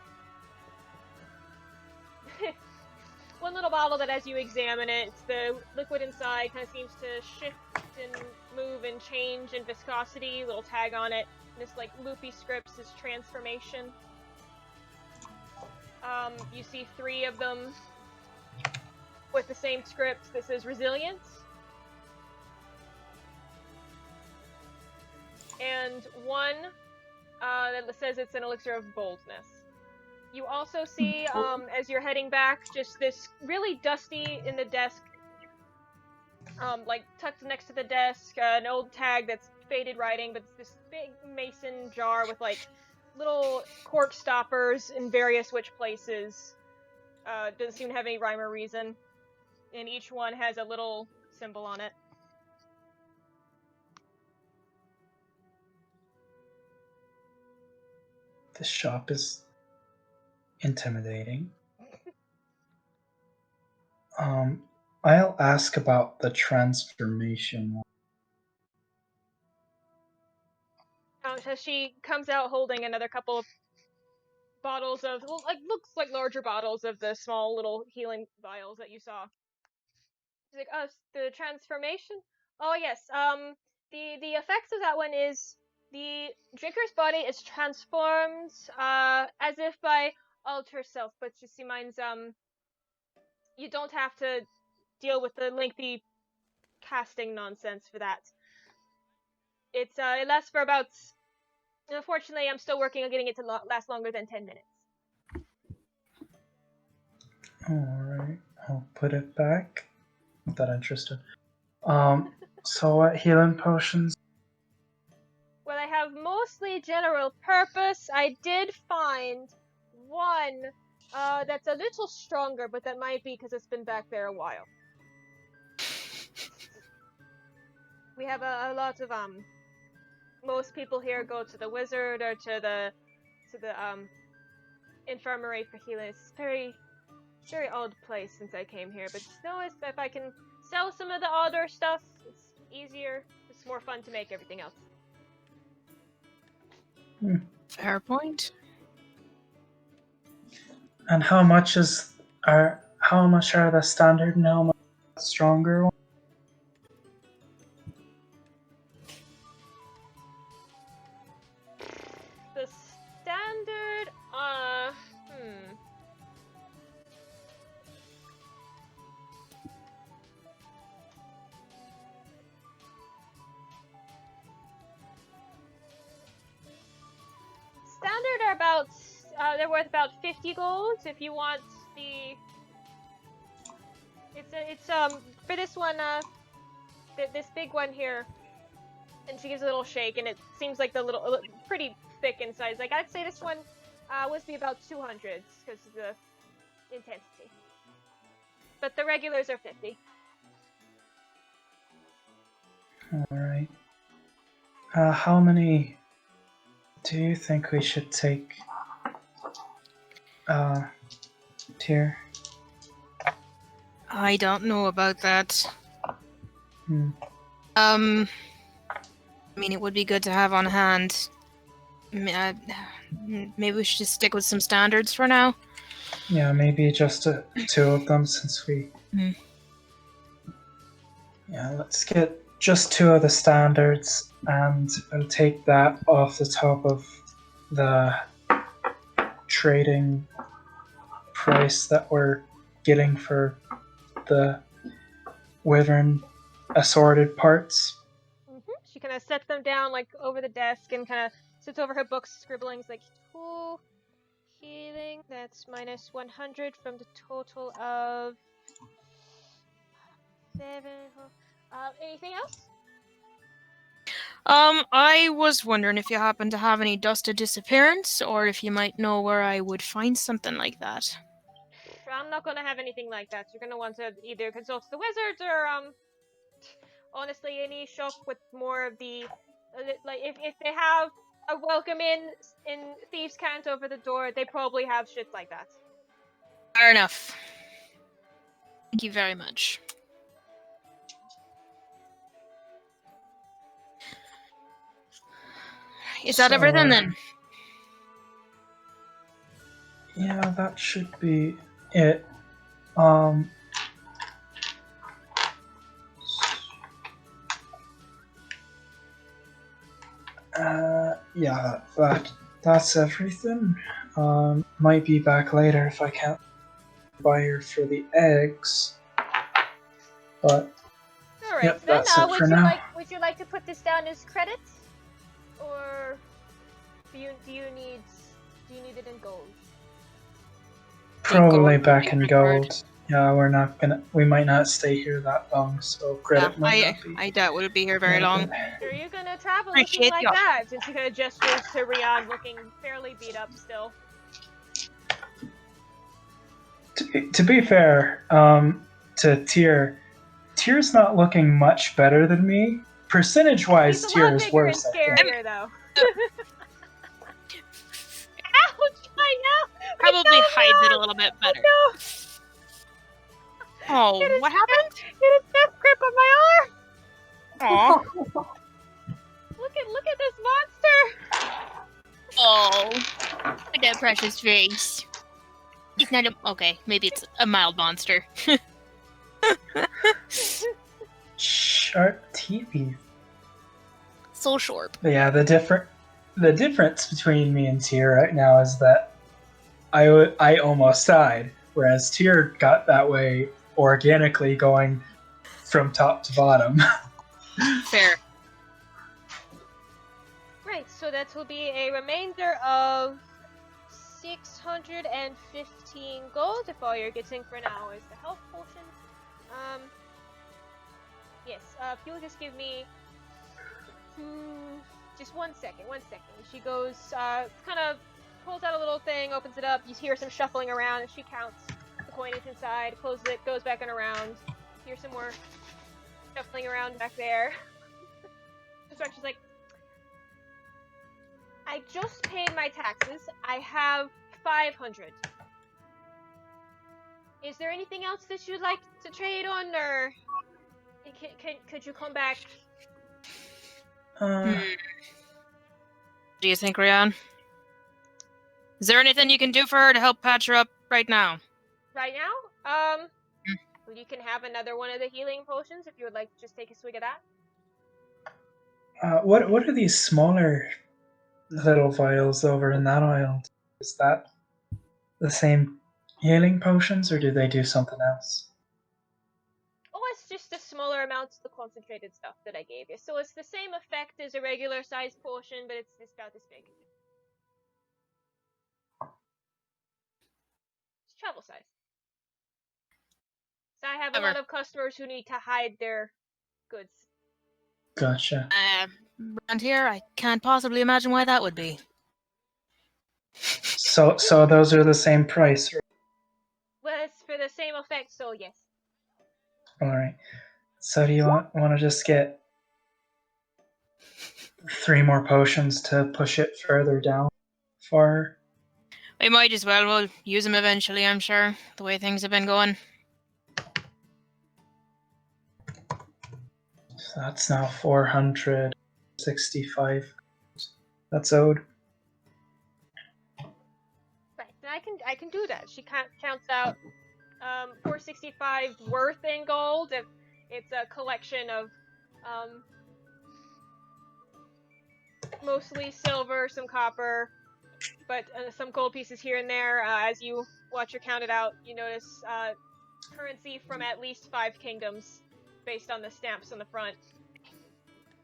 One little bottle that, as you examine it, the liquid inside kind of seems to shift and move and change in viscosity. Little tag on it. And this like loopy script is transformation. You see 3 of them with the same script. This is resilience. And one that says it's an elixir of boldness. You also see, as you're heading back, just this really dusty in the desk, like tucked next to the desk, an old tag that's faded writing, but it's this big mason jar with like little cork stoppers in various which places. Doesn't seem to have any rhyme or reason. And each one has a little symbol on it. This shop is intimidating. I'll ask about the transformation one. So she comes out holding another couple of bottles of, well, like looks like larger bottles of the small little healing vials that you saw. She's like, oh, the transformation? Oh yes. The effects of that one is the drinker's body is transformed, as if by alter self. But you see, mine's you don't have to deal with the lengthy casting nonsense for that. It lasts for about. Unfortunately, I'm still working on getting it to last longer than 10 minutes. Alright, I'll put it back. Not that interested. So what healing potions? Well, I have mostly general purpose. I did find one that's a little stronger, but that might be because it's been back there a while. We have a lot of most people here go to the wizard or to the infirmary for healing. It's very odd place since I came here, but still, if I can sell some of the odder stuff, it's easier. It's more fun to make everything else. Fair point. And how much are the standard and how much the stronger one? The standard, Standard are about, they're worth about 50 golds. If you want the, it's for this one, this big one here, and she gives a little shake, and it seems like the little, pretty thick inside. Like, I'd say this one, would be about 200, because of the intensity. But the regulars are 50. Alright. How many do you think we should take here? I don't know about that. I mean, it would be good to have on hand. Maybe we should just stick with some standards for now. Yeah, maybe just 2 of them since we... Yeah, let's get just 2 of the standards, and I'll take that off the top of the trading price that we're getting for the Wyvern assorted parts. She kind of sets them down like over the desk and kind of sits over her books, scribbling. Like, 2 healing. That's minus 100 from the total of 7. Anything else? I was wondering if you happen to have any dusted disappearance, or if you might know where I would find something like that. I'm not gonna have anything like that. You're gonna want to either consult the wizards or honestly, any shop with more of the like if they have a welcome in Thieves' Cant over the door, they probably have shit like that. Fair enough. Thank you very much. Is that everything then? Yeah, that should be it. Yeah, that's everything. Might be back later if I can't buy her for the eggs. But All right, yep, then. that's it for now. Would you like to put this down as credits, or do you need it in gold? Probably back in gold. Yeah, we might not stay here that long, so credit might not be. I doubt we'll be here very long. Are you gonna travel Appreciate looking like the that? And she kind of gestures to Rhian, looking fairly beat up still. To be fair, to Tyr's not looking much better than me. Percentage-wise, Tyr is worse. He's a lot bigger and scarier, though. Ouch! I know. Probably hides it a little bit better. No. Oh, what happened? Get a death grip on my arm. Aw. Look at this monster. Oh, look at that precious face. It's not okay, maybe it's a mild monster. Sharp teeth. So sharp. Yeah, the difference between me and Tyr right now is that I almost died, whereas Tyr got that way organically, going from top to bottom. Fair. Right, so that will be a remainder of 615 gold if all you're getting for now is the health potion. Yes, if you'll just give me just 1 second. She goes, kind of pulls out a little thing, opens it up, you hear some shuffling around, and she counts the coinage inside, closes it, goes back and around, hear some more shuffling around back there. She's like, I just paid my taxes. I have 500. Is there anything else that you'd like to trade on, or could you come back? Do you think, Rhian? Is there anything you can do for her to help patch her up right now? Right now? You can have another one of the healing potions if you would like to just take a swig of that. What are these smaller little vials over in that aisle? Is that the same healing potions, or do they do something else? Oh, it's just the smaller amounts of the concentrated stuff that I gave you. So it's the same effect as a regular sized potion, but it's about this big. It's travel size. So I have a lot of customers who need to hide their goods. Gotcha. Around here, I can't possibly imagine why that would be. So those are the same price, right? Well, it's for the same effect, so yes. Alright. So do you want to just get 3 more potions to push it further down for her? We might as well. We'll use them eventually, I'm sure, the way things have been going. So that's now 465. That's owed. Right, and I can do that. She counts out 465 worth in gold. It's a collection of mostly silver, some copper, but some gold pieces here and there. As you watch her count it out, you notice currency from at least 5 kingdoms, based on the stamps on the front.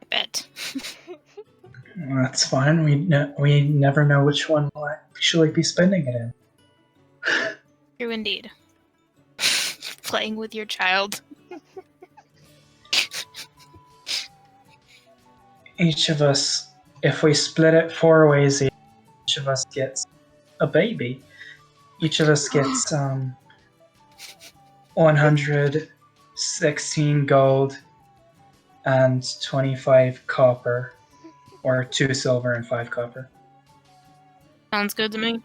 I bet. That's fine. We never know which one we'll actually be spending it in. True indeed. Playing with your child. Each of us, if we split it 4 ways, each of us gets a baby. Each of us gets 116 gold and 25 copper, or 2 silver and 5 copper. Sounds good to me.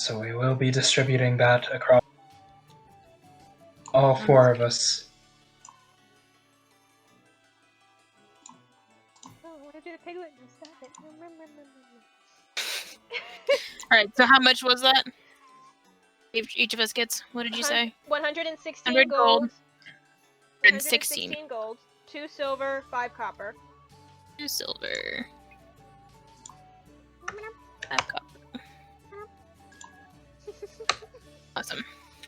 So we will be distributing that across all 4 of us. Oh, I want to do the piglet. No, stop it. Alright, so how much was that? Each of us gets, what did you say? 116 100 gold. 116 116. gold. 2 silver, 5 copper. 2 silver. 5 copper. Awesome.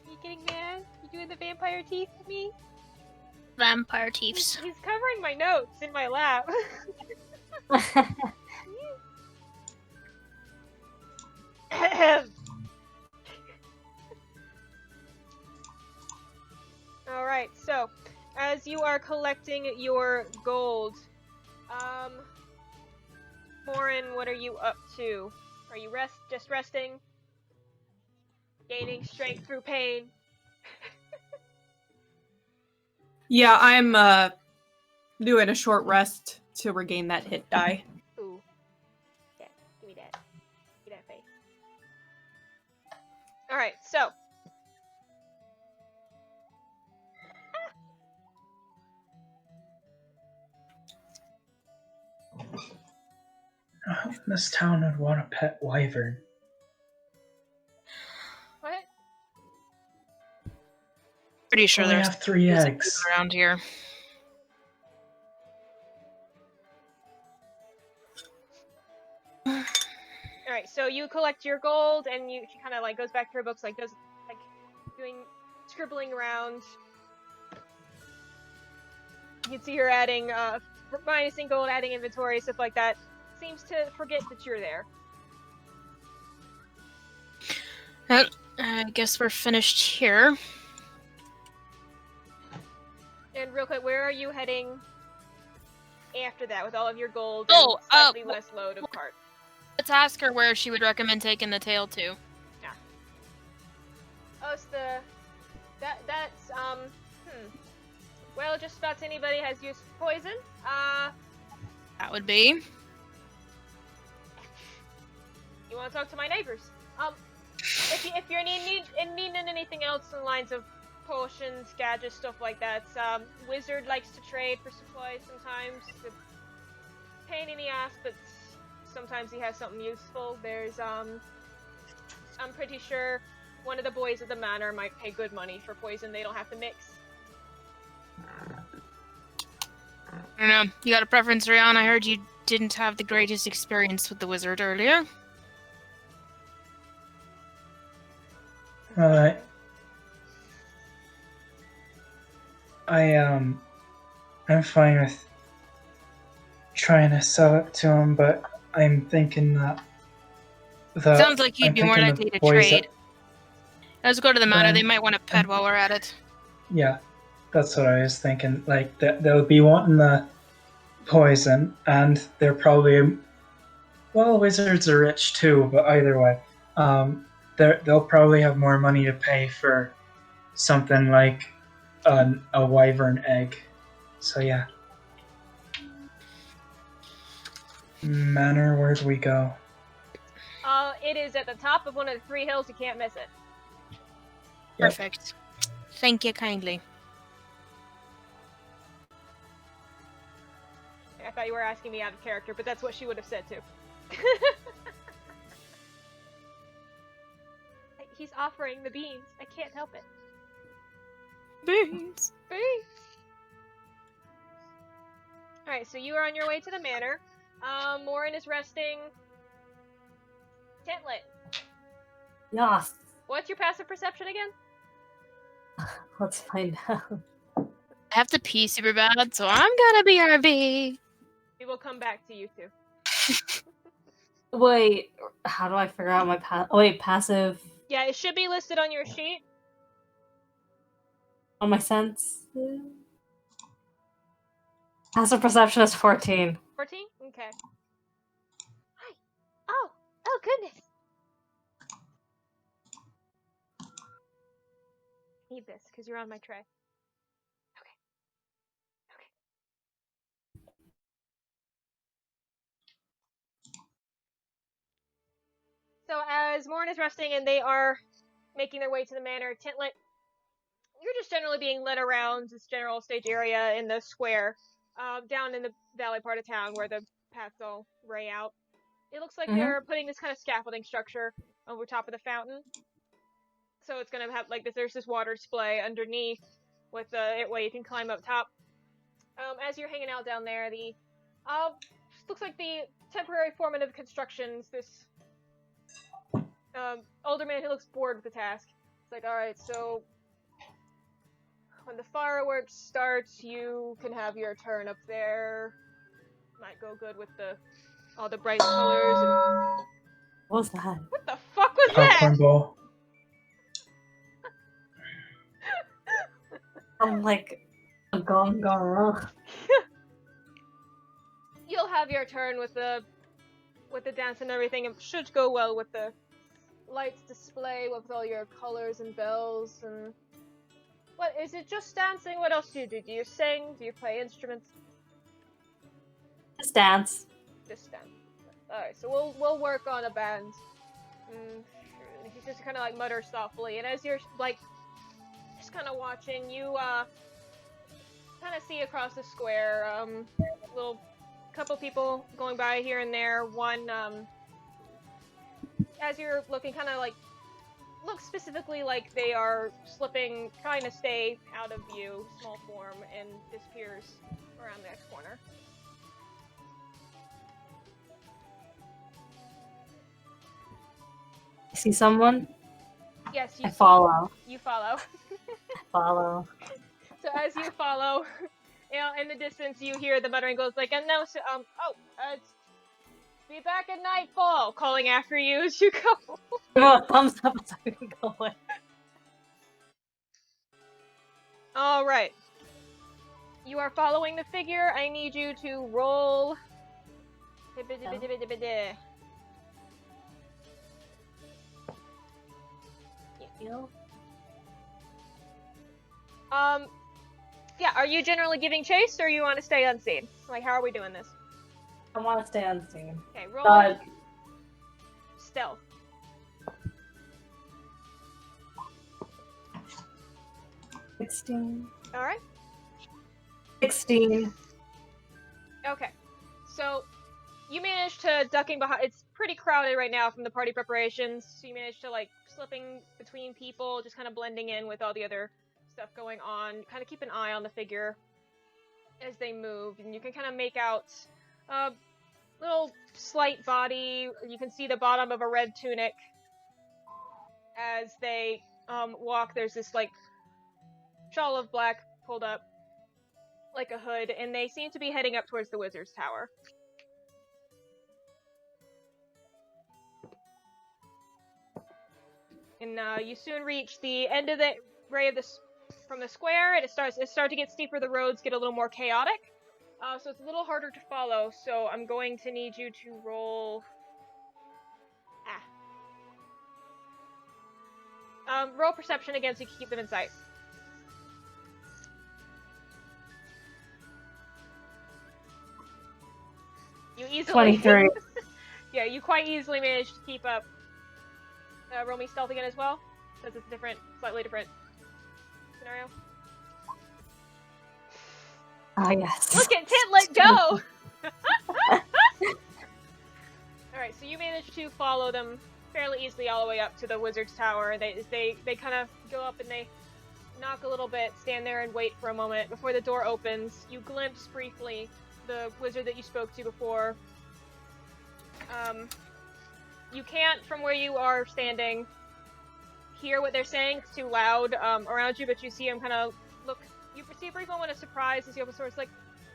You getting mad? You doing the vampire teeth with me? Vampire teeths. He's covering my notes in my lap. Alright, so as you are collecting your gold, Morrin, what are you up to? Are you just resting? Gaining strength through pain? Yeah, I'm doing a short rest to regain that hit die. Ooh. Yeah, give me that. Give me that face. Alright, so. Who in this town would want a pet wyvern? What? Pretty sure Only there's have 3 eggs. around here. Alright, so you collect your gold, and she kind of like goes back to her books, like does like scribbling around. You can see her adding, minusing gold, adding inventory, stuff like that. Seems to forget that you're there. Well, I guess we're finished here. And real quick, where are you heading after that with all of your gold Oh, and slightly less load of cart? Let's ask her where she would recommend taking the tail to. Yeah. Oh, it's that's well, just about anybody has used poison. That would be. You want to talk to my neighbors? If you're needing anything else in lines of potions, gadgets, stuff like that, Wizard likes to trade for supplies sometimes. It's a pain in the ass, but sometimes he has something useful. There's I'm pretty sure one of the boys at the Manor might pay good money for poison they don't have to mix. I don't know. You got a preference, Rhian? I heard you didn't have the greatest experience with the wizard earlier. I'm fine with trying to sell it to him, but I'm thinking that Sounds like you'd be more likely to trade. Let's go to the Manor. They might want to pet while we're at it. Yeah, that's what I was thinking. Like, they'll be wanting the poison, and they're probably... Well, wizards are rich too, but either way. They'll probably have more money to pay for something like a wyvern egg. So yeah. Manor, where'd we go? It is at the top of one of the 3 hills. You can't miss it. Yep. Perfect. Thank you kindly. I thought you were asking me out of character, but that's what she would have said too. He's offering the beans. I can't help it. Beans. Beans. Alright, so you are on your way to the Manor. Morrin is resting. Tintlet. Yes. What's your passive perception again? Let's find out. I have to pee super bad, so I'm gonna be RB. We will come back to you two. Wait, how do I figure out my passive? Yeah, it should be listed on your sheet. On my sense? Passive perception is 14. 14? Okay. Hi. Oh goodness. I need this, because you're on my tray. Okay. So as Morrin is resting and they are making their way to the manor, Tintlet, you're just generally being led around this general stage area in the square, down in the valley part of town where the paths all ray out. It looks like they're putting this kind of scaffolding structure over top of the fountain. So it's gonna have like this. There's this water display underneath with a way you can climb up top. As you're hanging out down there, the looks like the temporary formative constructions. This older man who looks bored with the task. It's like, all right, so when the fireworks starts, you can have your turn up there. Might go good with all the bright colors. And... What was that? What the fuck was that? Popcorn ball. I'm like a gong gong. You'll have your turn with the dance and everything. It should go well with the lights display with all your colors and bells and. What is it? Just dancing? What else do you do? Do you sing? Do you play instruments? Just dance. Just dance. All right, so we'll work on a band. He just kind of like mutters softly, and as you're like just kind of watching, you kind of see across the square little couple people going by here and there. One as you're looking, kind of like looks specifically like they are slipping, trying to stay out of view, small form, and disappears around the next corner. I see someone. Yes, I follow. You follow. I follow. So as you follow, you know, in the distance, you hear the muttering goes like, and no, so, it's be back at nightfall, calling after you as you go. Oh, thumbs up so I can go away. Alright. You are following the figure. I need you to roll. Yeah, are you generally giving chase or you want to stay unseen? Like, how are we doing this? I want to stay unseen. Okay, roll stealth. Alright. 16. Okay. So, you managed to ducking behind. It's pretty crowded right now from the party preparations, so you managed to, like, slipping between people, just kind of blending in with all the other stuff going on. Kind of keep an eye on the figure as they move, and you can kind of make out little slight body. You can see the bottom of a red tunic as they walk. There's this like shawl of black pulled up like a hood, and they seem to be heading up towards the wizard's tower. And you soon reach the end of the ray of from the square, and it starts to get steeper. The roads get a little more chaotic. So it's a little harder to follow, so I'm going to need you to roll... roll perception again so you can keep them in sight. You easily... 23. Yeah, you quite easily managed to keep up. Roll me stealth again as well, because it's different, slightly different scenario. Ah, yes. Look at Tintlet go! Alright, so you managed to follow them fairly easily all the way up to the wizard's tower. They kind of go up and they knock a little bit, stand there and wait for a moment before the door opens. You glimpse briefly the wizard that you spoke to before. You can't, from where you are standing, hear what they're saying. It's too loud around you, but you see him kind of look. You see a brief moment of surprise as he opens the door, like,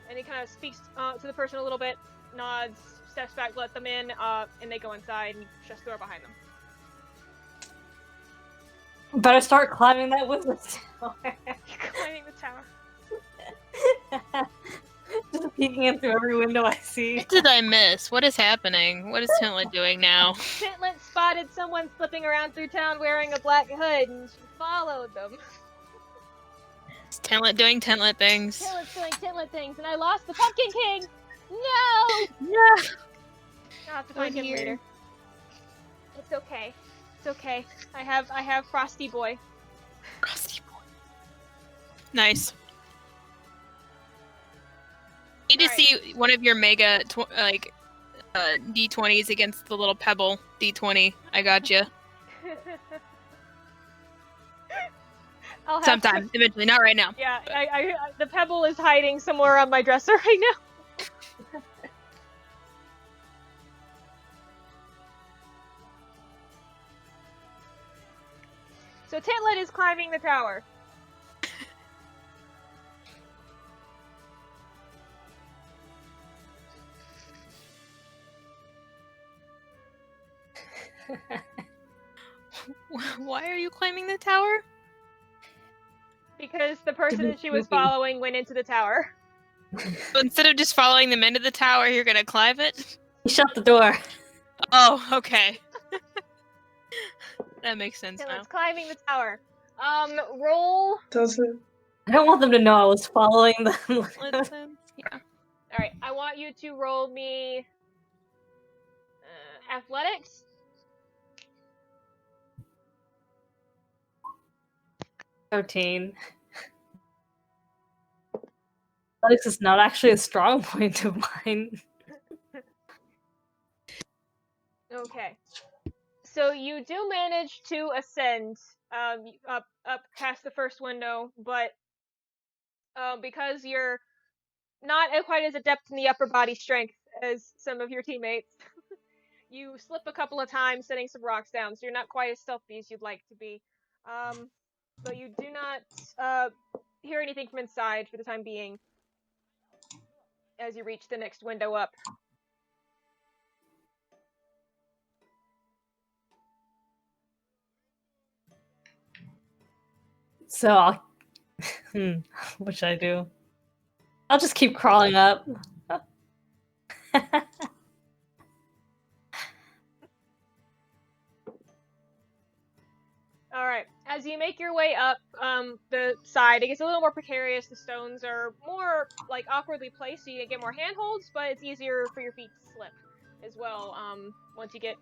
and he kind of speaks to the person a little bit, nods, steps back, let them in, and they go inside and shuts the door behind them. Better start climbing that wizard's tower. You're climbing the tower. Just peeking in through every window I see. What did I miss? What is happening? What is Tintlet doing now? Tintlet spotted someone slipping around through town wearing a black hood, and she followed them. Is Tintlet doing Tintlet things? Tintlet's doing Tintlet things, and I lost the Pumpkin King! No! No! I'll have to find him dear. later. It's okay. It's okay. I have Frosty Boy. Frosty boy. Nice. Need to see one of your mega D20s against the little pebble D20. I got you. Sometime, eventually, not right now. Yeah, the pebble is hiding somewhere on my dresser right now. So Tintlet is climbing the tower. Why are you climbing the tower? Because the person that she was following went into the tower. So instead of just following them into the tower, you're gonna climb it? Shut the door. Oh, okay. That makes sense now. Tintlet's climbing the tower. Roll. Does it? I don't want them to know I was following them. Yeah. Alright, I want you to roll me athletics. Athletics is not actually a strong point of mine. Okay. So you do manage to ascend up past the first window, but because you're not quite as adept in the upper body strength as some of your teammates, you slip a couple of times setting some rocks down, so you're not quite as stealthy as you'd like to be. But you do not hear anything from inside for the time being as you reach the next window up. So I'll... what should I do? I'll just keep crawling up. Alright, as you make your way up the side, it gets a little more precarious. The stones are more, like, awkwardly placed, so you get more handholds, but it's easier for your feet to slip as well once you get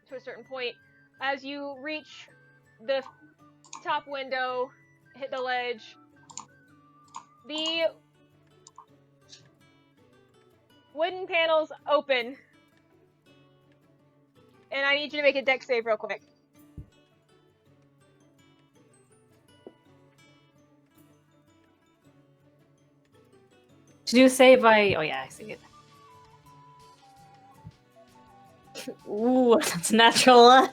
to a certain point. As you reach the top window, hit the ledge, the wooden panels open, and I need you to make a dex save real quick. Did you say by... Oh yeah, I see it. Ooh, that's a natural one.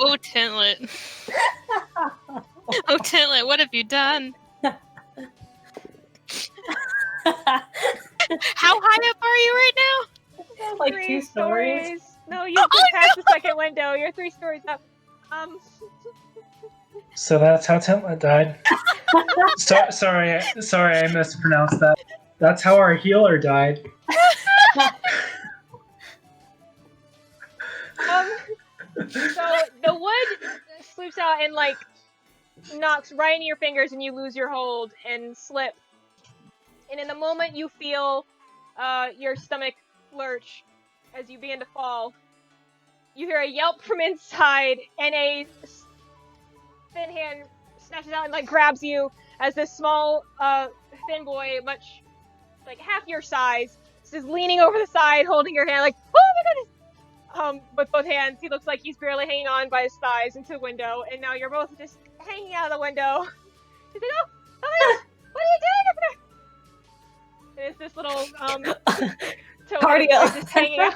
Oh, Tintlet. Oh, Tintlet, what have you done? How high up are you right now? Like 3 2 stories. No, you just passed the second window. You're 3 stories up. So that's how Tintlet died. Sorry, I mispronounced that. That's how our healer died. So the wood slips out and like knocks right into your fingers, and you lose your hold and slip. And in the moment you feel your stomach lurch as you begin to fall, you hear a yelp from inside, and a thin hand snatches out and like grabs you as this small thin boy, much like half your size, is leaning over the side holding your hand like, oh my goodness, with both hands. He looks like he's barely hanging on by his thighs into the window, and now you're both just hanging out of the window. He's like, oh my goodness, what are you doing up there? And it's this little Cardio. just hanging out.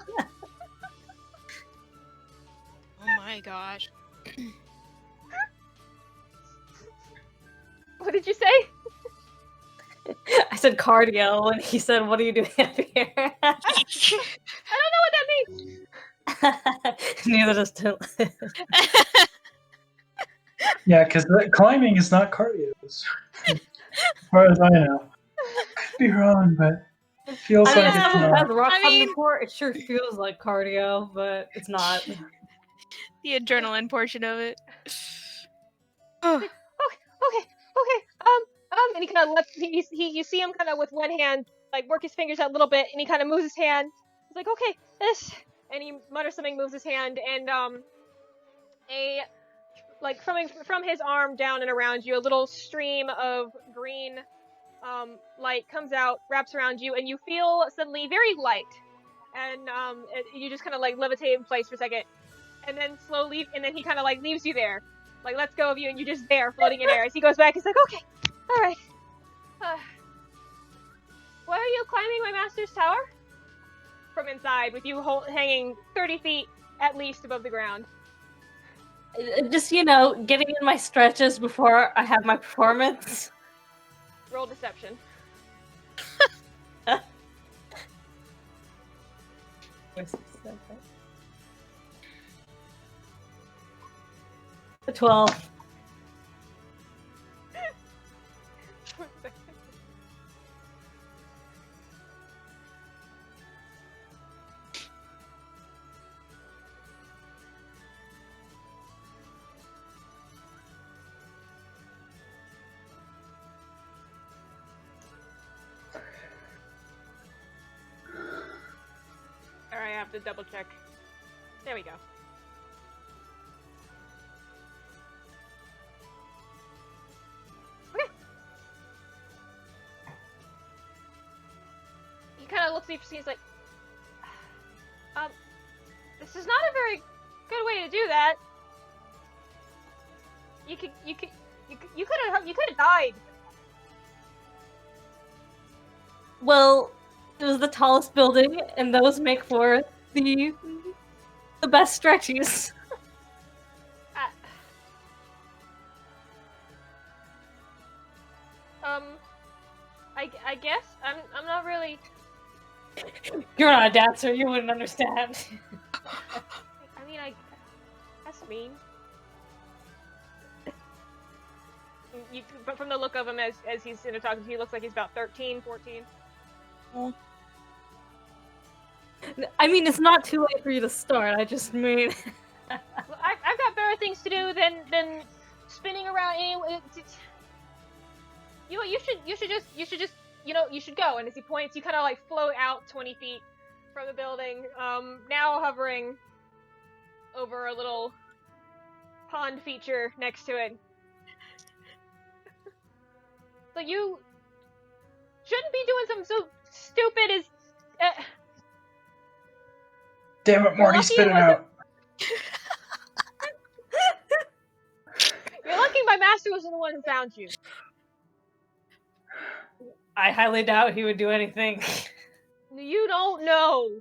Oh my gosh. What did you say? I said cardio, and he said, "What are you doing up here?" I don't know what that means. Neither does Tintlet. Yeah, because climbing is not cardio, as far as I know. Could be wrong, but it feels like it's As not. rock climbing report, it sure feels like cardio, but it's not. The adrenaline portion of it. Okay. And he kind of you see him kind of with one hand, like work his fingers out a little bit, and he kind of moves his hand. He's like, okay, and he mutters something, moves his hand, and from his arm down and around you, a little stream of green light comes out, wraps around you, and you feel suddenly very light. And you just kind of like levitate in place for a second, and then slowly, and then he kind of like leaves you there, like lets go of you, and you're just there floating in air. As he goes back, he's like, okay, all right. Why are you climbing my master's tower? From inside, with you hanging 30 feet at least above the ground. Just, you know, getting in my stretches before I have my performance. Roll deception. The 12. Alright, I have to double check. There we go. Okay. He kind of looks at you, he's like, this is not a very good way to do that. You could have died. Well, it was the tallest building, and those make for the best stretchies. I guess I'm not really. You're not a dancer, you wouldn't understand. I mean, that's mean. But from the look of him as he's talking to you, he looks like he's about 13, 14. Well, I mean, it's not too late for you to start. I just mean, Well, I've got better things to do than spinning around. Anyway, you know, you should go. And as he points, you kind of like float out 20 feet from the building. Now hovering over a little pond feature next to it. So you shouldn't be doing something so stupid as. Damn it, Morty, spit it out. You're lucky my master wasn't the one who found you. I highly doubt he would do anything. You don't know.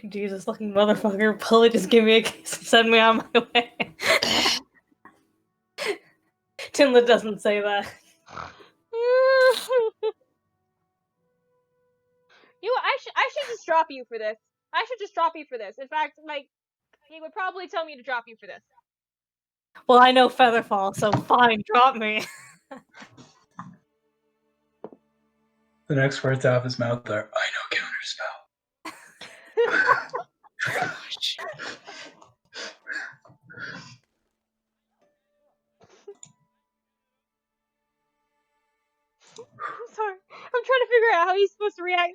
Jesus looking motherfucker, probably just give me a kiss and send me on my way. Tintlet doesn't say that. I should just drop you for this. I should just drop you for this. In fact, like, he would probably tell me to drop you for this. Well, I know Featherfall, so fine, drop me. The next words out of his mouth are, I know counterspell. I'm sorry. I'm trying to figure out how he's supposed to react.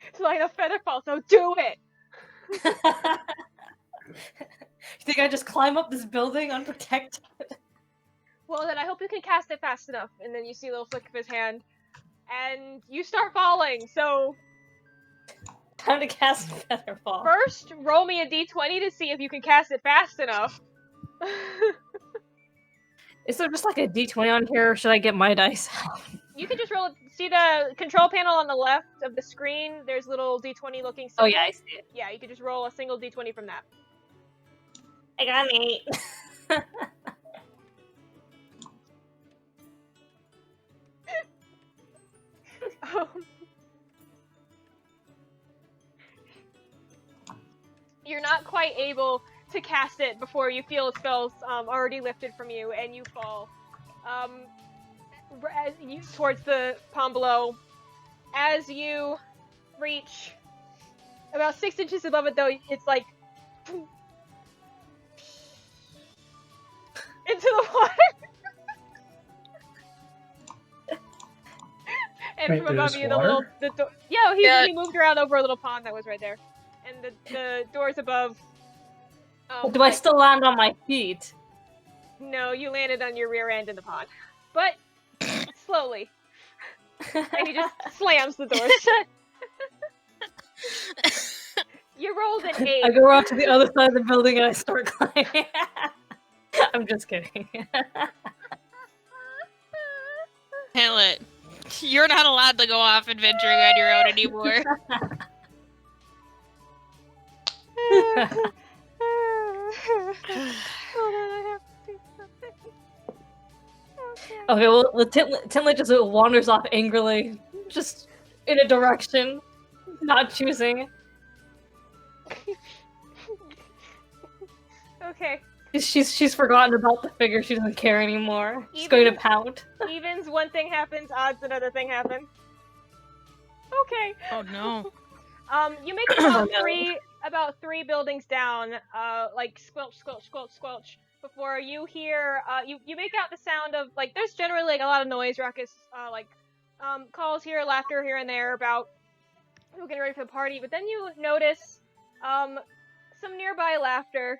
It's like a Featherfall, so do it! You think I just climb up this building unprotected? Well, then I hope you can cast it fast enough. And then you see a little flick of his hand. And you start falling, so... Time to cast Featherfall. First, roll me a d20 to see if you can cast it fast enough. Is there just like a d20 on here, or should I get my dice out? You can just roll. See the control panel on the left of the screen? There's a little d20 looking symbol. Oh yeah, I see it. Yeah, you can just roll a single d20 from that. I got an 8. You're not quite able to cast it before you feel spells already lifted from you, and you fall towards the pond below. As you reach about 6 inches above it, though, it's like into the water. and Wait, from above there's you, water? he moved around over a little pond that was right there, and the doors above. But do I still land on my feet? No, you landed on your rear end in the pond, but slowly, and he just slams the door shut. You rolled an 8. I go up to the other side of the building and I start climbing. I'm just kidding. Tintlet, you're not allowed to go off adventuring on your own anymore. Okay, well, Tintlet just wanders off angrily, just in a direction, not choosing. Okay. She's forgotten about the figure. She doesn't care anymore. She's going to pout. Evens, one thing happens. Odds, another thing happens. Okay. Oh no. You make it about three buildings down, like squelch, squelch, squelch, squelch, before you hear, you make out the sound of, like, there's generally, like, a lot of noise, ruckus, calls here, laughter here and there about people getting ready for the party, but then you notice, some nearby laughter,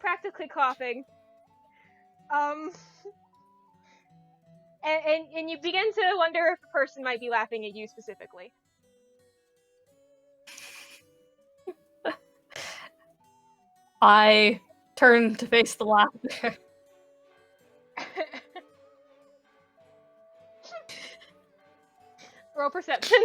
practically coughing, and you begin to wonder if the person might be laughing at you specifically. I turn to face the laughter. Roll perception.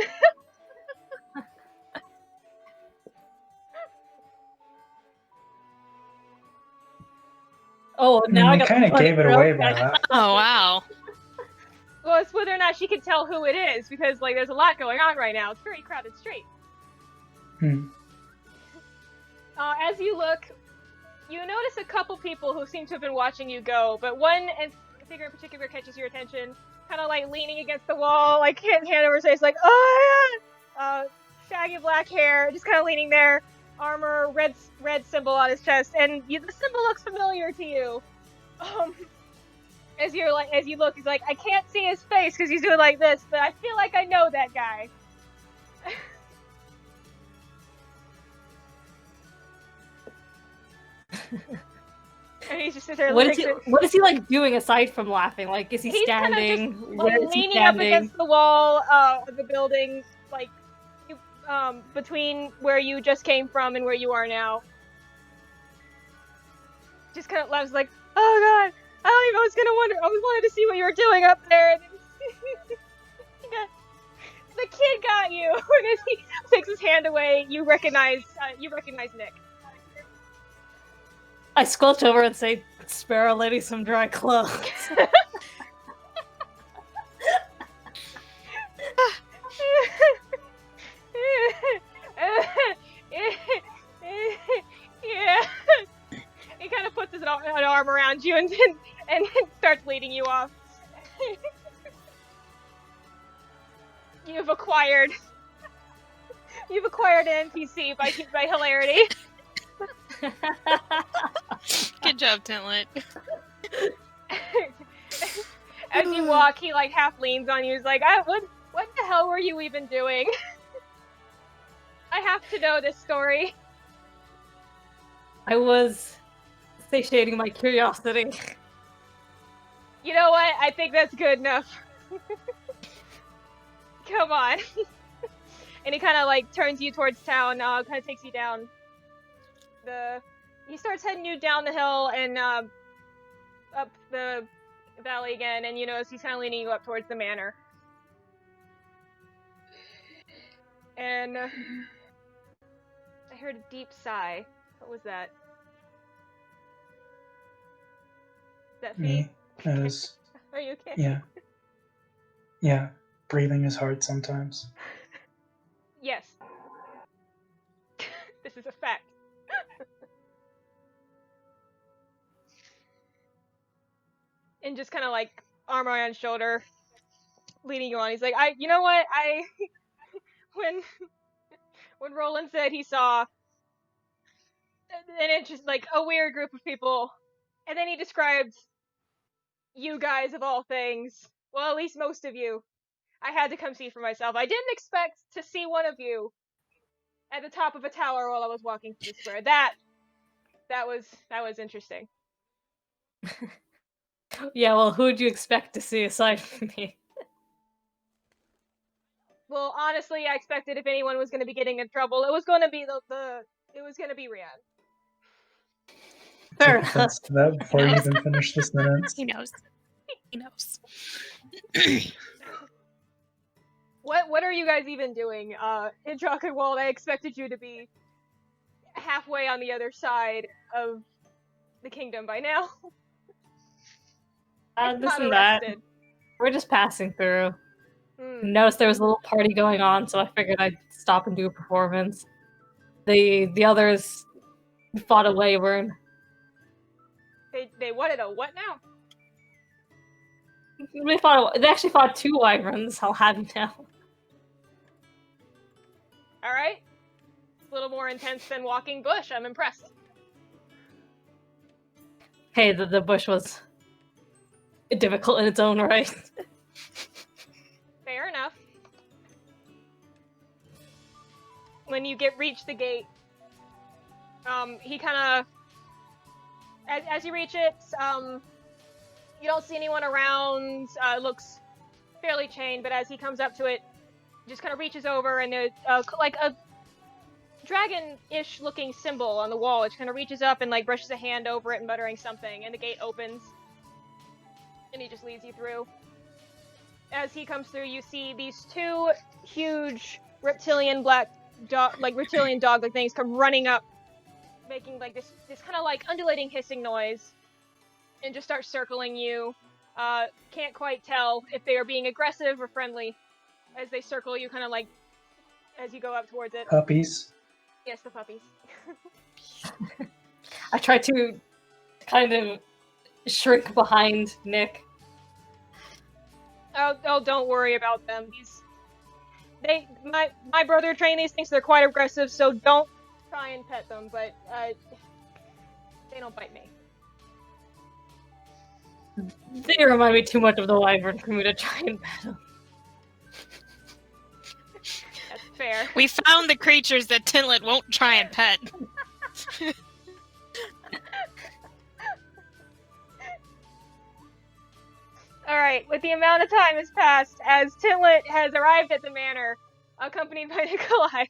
Oh, now I got kind of gave it away by that. Oh wow. Well, it's whether or not she can tell who it is, because, like, there's a lot going on right now. It's a very crowded street. As you look, you notice a couple people who seem to have been watching you go, but one figure in particular catches your attention, kind of, like, leaning against the wall, like, hand over his face, like, oh, yeah! Shaggy black hair, just kind of leaning there, armor, red symbol on his chest, and the symbol looks familiar to you. As you look, he's like, I can't see his face because he's doing like this, but I feel like I know that guy. And he's just sitting there. What is he like doing aside from laughing? Like, is he standing? Just, like, leaning up against the wall of the building, like, between where you just came from and where you are now. Just kind of laughs, like, oh god. I wanted to see what you were doing up there. And the kid got you. As he takes his hand away, you recognize Nick. I squelch over and say, "Spare a lady some dry clothes." Yeah. He kind of puts his arm around you and starts leading you off. You've acquired an NPC by hilarity. Good job, Tintlet. As you walk, he, like, half leans on you. He's like, what the hell were you even doing? I have to know this story. I was satiating my curiosity. You know what? I think that's good enough. Come on. And he kind of, like, turns you towards town, kind of takes you down he starts heading you down the hill and up the valley again, and you notice he's kind of leaning you up towards the manor. And I heard a deep sigh. What was that? Is that Me? Are you okay? Yeah. Yeah. Breathing is hard sometimes. Yes. This is a fact. And just kind of, like, arm around shoulder, leading you on. He's like, you know what? When Roland said he saw, and it's just, like, a weird group of people, and then he described you guys of all things. Well, at least most of you. I had to come see for myself. I didn't expect to see one of you at the top of a tower while I was walking through the square. That was interesting. Yeah, well, who'd you expect to see aside from me? Well, honestly, I expected if anyone was going to be getting in trouble, it was going to be it was going to be Rhian. Fair Take enough. offense to that before you even finish the sentence. He knows. He knows. What are you guys even doing? In Drakkenwald, I expected you to be halfway on the other side of the kingdom by now. If This not and that. arrested. We're just passing through. Hmm. Noticed there was a little party going on, so I figured I'd stop and do a performance. The others fought a wyvern. They wanted a what now? They actually fought 2 wyverns, I'll have you know. Alright. A little more intense than walking bush. I'm impressed. Hey, the bush was difficult in its own right. Fair enough. When you reach the gate, he kind of, as you reach it, you don't see anyone around. It looks fairly chained, but as he comes up to it, just kind of reaches over and there's like a dragon-ish looking symbol on the wall. It kind of reaches up and like brushes a hand over it, muttering something, and the gate opens, and he just leads you through. As he comes through, you see these 2 huge reptilian reptilian dog-like things come running up, making like this kind of like undulating hissing noise, and just start circling you. Can't quite tell if they are being aggressive or friendly as they circle you, kind of like as you go up towards it. Puppies. Yes, the puppies. I tried to kind of shrink behind Nick. Oh, don't worry about them. My brother trained these things. They're quite aggressive, so don't try and pet them. But they don't bite me. They remind me too much of the wyvern for me to try and pet them. That's fair. We found the creatures that Tintlet won't try and pet. Alright, with the amount of time has passed, as Tintlet has arrived at the manor, accompanied by Nikolai.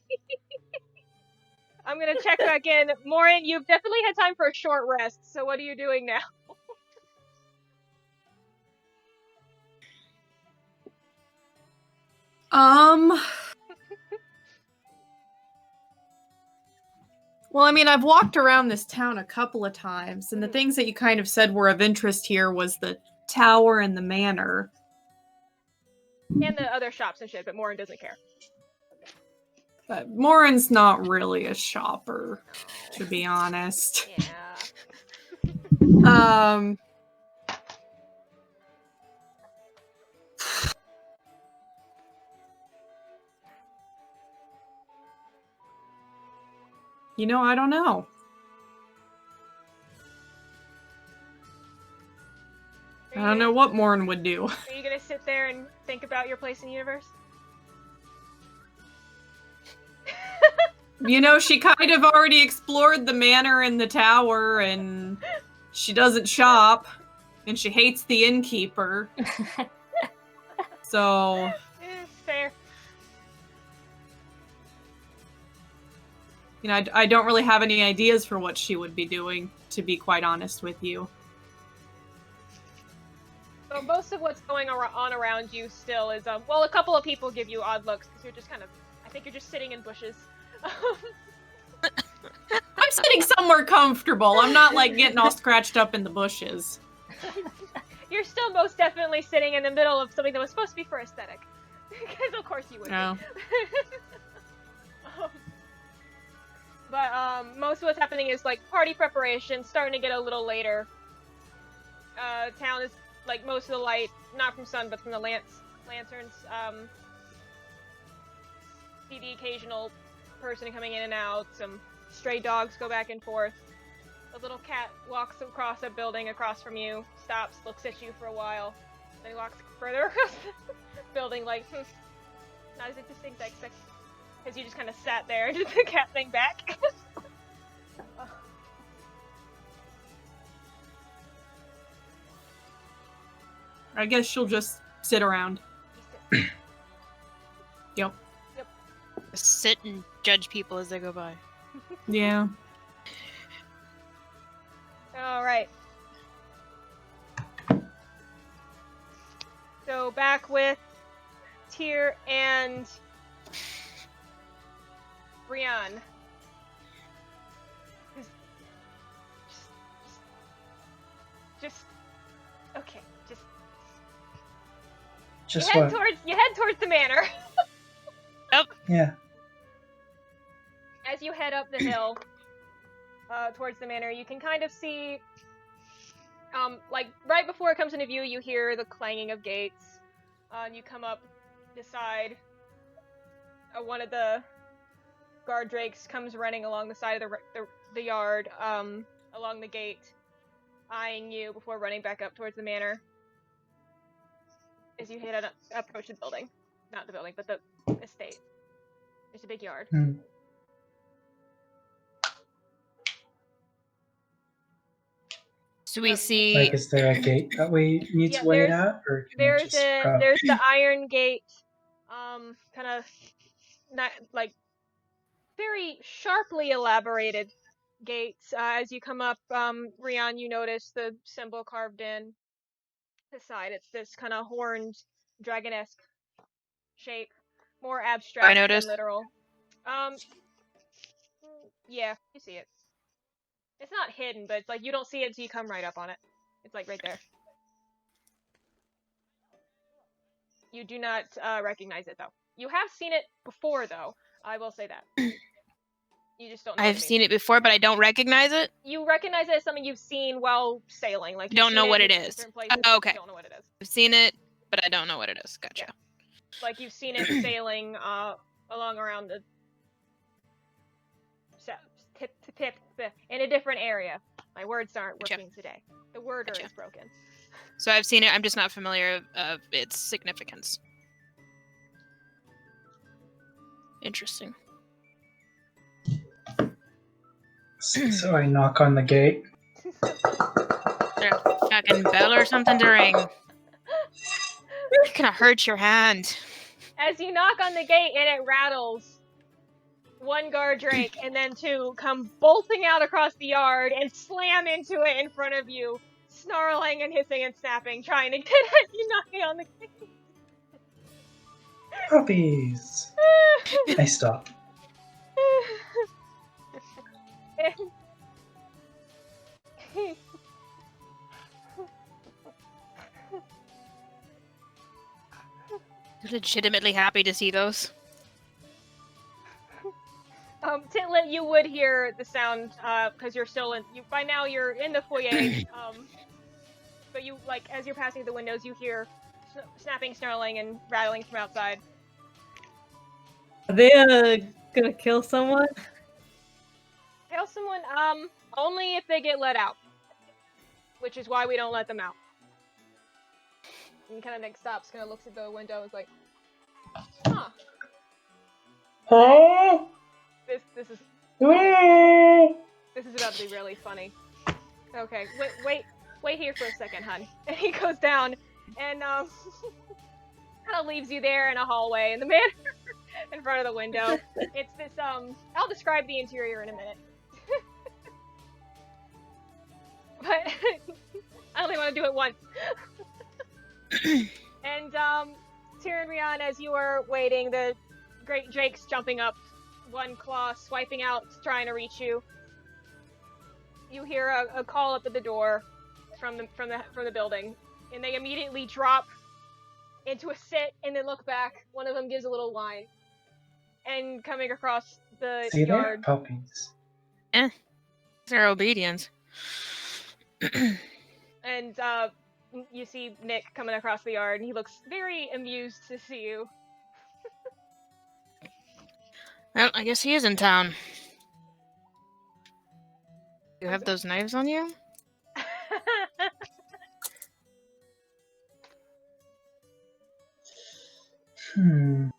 I'm gonna check back in. Morrin, you've definitely had time for a short rest, so what are you doing now? Well, I mean, I've walked around this town a couple of times, and the things that you kind of said were of interest here was the tower and the manor. And the other shops and shit, but Morrin doesn't care. But Morrin's not really a shopper, to be honest. Yeah. You know, I don't know. I don't know what Morrin would do. Are you gonna sit there and think about your place in the universe? You know, she kind of already explored the manor and the tower, and she doesn't shop, and she hates the innkeeper. So... Fair. You know, I don't really have any ideas for what she would be doing, to be quite honest with you. So most of what's going on around you still is, well, a couple of people give you odd looks, because you're just kind of, I think you're just sitting in bushes. I'm sitting somewhere comfortable. I'm not, like, getting all scratched up in the bushes. You're still most definitely sitting in the middle of something that was supposed to be for aesthetic. Because of course you would Oh. But most of what's happening is, like, party preparation, starting to get a little later. Town is, like, most of the light, not from sun, but from the lanterns. See the occasional person coming in and out, some stray dogs go back and forth. A little cat walks across a building across from you, stops, looks at you for a while, Then he walks further across the building, like, not as interesting as I expected. Because you just kind of sat there and did the cat thing back. I guess she'll just sit around. Yep. Just sit and judge people as they go by. Yeah. Alright. So back with Tyr and Rhian. Just okay, Just you what? head towards the manor. Yeah. As you head up the hill towards the manor, you can kind of see, like right before it comes into view, you hear the clanging of gates. And you come up the side. One of the guard drakes comes running along the side of the yard, along the gate, eyeing you before running back up towards the manor. As you approach the building, not the building, but the estate. It's a big yard. So we see. Like, is there a gate that we need to wait at, or can we There's just go? there's the iron gate, kind of not like very sharply elaborated gates. As you come up, Rhian, you notice the symbol carved in the side. It's this kind of horned, dragon-esque shape, more abstract than literal. Yeah, you see it. It's not hidden, but it's like you don't see it until you come right up on it. It's like right there. You do not recognize it, though. You have seen it before, though. I will say that. You just don't know. I've seen it before, but I don't recognize it. You recognize it as something you've seen while sailing. Like, don't know what it is. Oh, okay. You don't know what it is. I've seen it, but I don't know what it is. Gotcha. Yeah. Like, you've seen it sailing along around the in a different area. My words aren't working today. The worder is broken. So I've seen it. I'm just not familiar of its significance. Interesting. So I knock on the gate. Is there a fucking bell or something to ring? It's gonna hurt your hand. As you knock on the gate and it rattles, one guard drake and then two come bolting out across the yard and slam into it in front of you, snarling and hissing and snapping, trying to get at you knocking on the gate. Puppies! I stop. You're legitimately happy to see those. Tintlet, you would hear the sound, because you're still in. By now, you're in the foyer. But you, like, as you're passing the windows, you hear snapping, snarling, and rattling from outside. Are they gonna kill someone? Kill someone? Only if they get let out. Which is why we don't let them out. And kind of stops, kind of looks at the window, and is like, huh. Oh! This is about to be really funny. Okay, wait here for a second, hun. And he goes down and kind of leaves you there in a hallway in the manor in front of the window. It's this I'll describe the interior in a minute. But I only want to do it once. And Tyr and Rhian, as you are waiting, the great Drake's jumping up, one claw swiping out, trying to reach you. You hear a call up at the door from the building, and they immediately drop into a sit and then look back. One of them gives a little whine, and coming across the See yard. there? Puppies. They're obedient. And you see Nick coming across the yard, and he looks very amused to see you. Well, I guess he is in town. You have those knives on you? Sorry,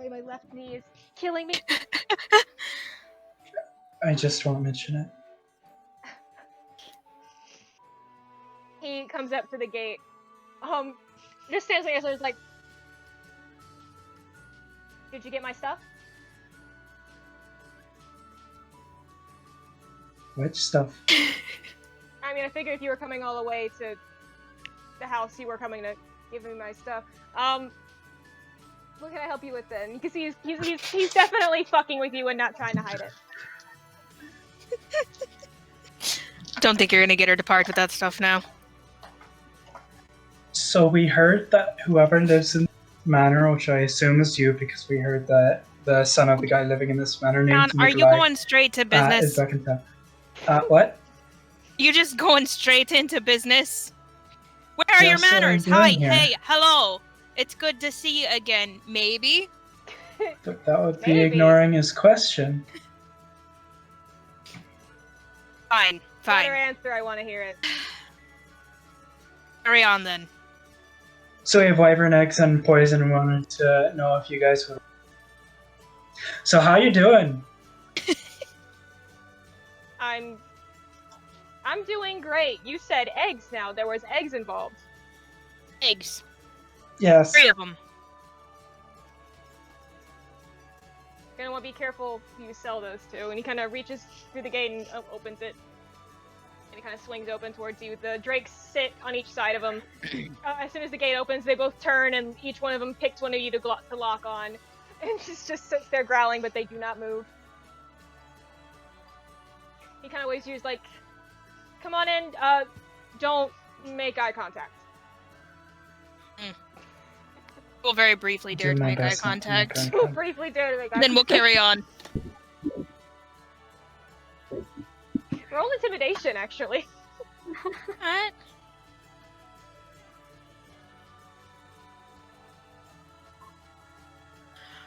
my left knee is killing me. I just won't mention it. He comes up to the gate. Just stands there and is like, "Did you get my stuff?" Which stuff? I mean, I figured if you were coming all the way to the house, you were coming to give me my stuff. What can I help you with then? Because he's definitely fucking with you and not trying to hide it. Don't think you're gonna get her to part with that stuff now. So we heard that whoever lives in Manor, which I assume is you, because we heard that the son of the guy living in this manor named John, are you Nikolai, going straight to is business? back in town. What? You just going straight into business? Where are your That's what I'm manners? doing Hi, here. hey, hello. It's good to see you again. Maybe? But that would be Maybe. ignoring his question. Fine, Better fine. answer, I want to hear it. Carry on then. So we have wyvern eggs and poison. Wanted to know if you guys would. So how you doing? I'm doing great. You said eggs now. There was eggs involved. Eggs. Yes. 3 of them. You're gonna want to be careful who you sell those to. And he kind of reaches through the gate and opens it. And he kind of swings open towards you. The drakes sit on each side of him. As soon as the gate opens, they both turn, and each one of them picks one of you to lock on. And just sits there growling, but they do not move. He kind of waves you, he's like, "Come on in, don't make eye contact." We'll very briefly dare Do to my make eye best not to make contact. eye We'll contact. briefly dare to make eye And then we'll contact. carry on. Roll intimidation, actually. Alright.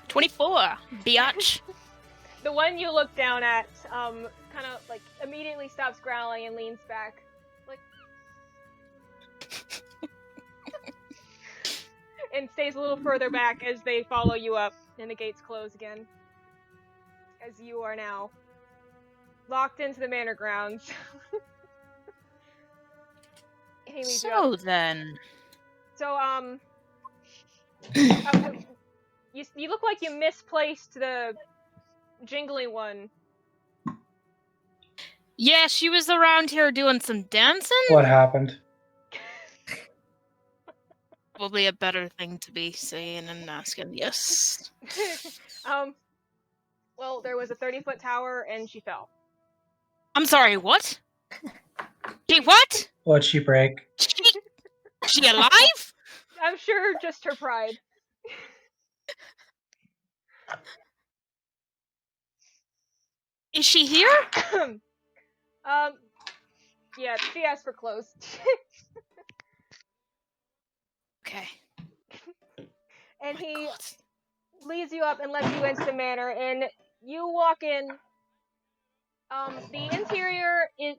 "24, biatch." The one you look down at, kind of like immediately stops growling and leans back, like, and stays a little further back as they follow you up, and the gates close again. As you are now locked into the manor grounds. He leads you up. So then. So, you look like you misplaced the jingly one. Yeah, she was around here doing some dancing? What happened? Probably a better thing to be saying and asking, yes. Well, there was a 30-foot tower, and she fell. I'm sorry, what? She what? What'd she break? She alive? I'm sure just her pride. Is she here? Yeah, she asked for clothes. Okay. And My he God. leads you up and lets you into the manor, and you walk in. The interior is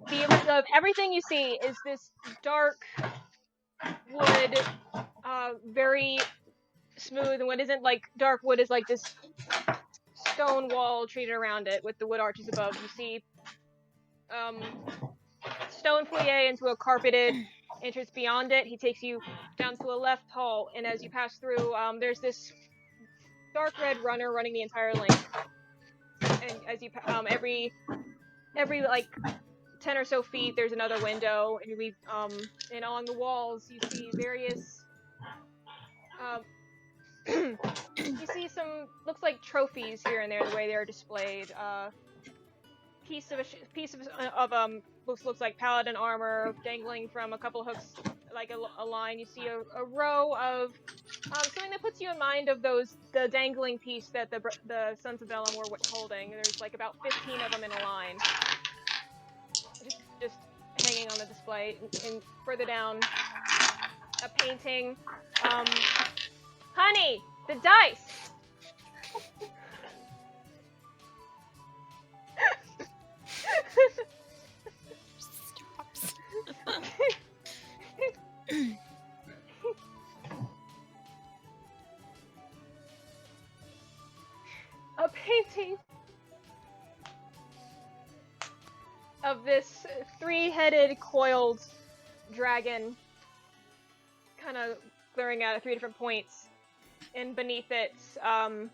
of everything you see is this dark wood, very smooth, and what isn't like dark wood is like this stone wall treated around it with the wood arches above. You see stone foyer into a carpeted entrance beyond it. He takes you down to a left hall, and as you pass through, there's this dark red runner running the entire length. And as you every like 10 or so feet, there's another window, and along the walls you see various you see some looks like trophies here and there the way they're displayed. Piece of looks like paladin armor dangling from a couple of hooks, like a line. You see a row of something that puts you in mind of the dangling piece that the Sons of Vellum were holding. There's like about 15 of them in a line, just hanging on the display. And further down, a painting. Honey, the dice. painting of this three-headed coiled dragon kind of glaring out at 3 different points, and beneath it a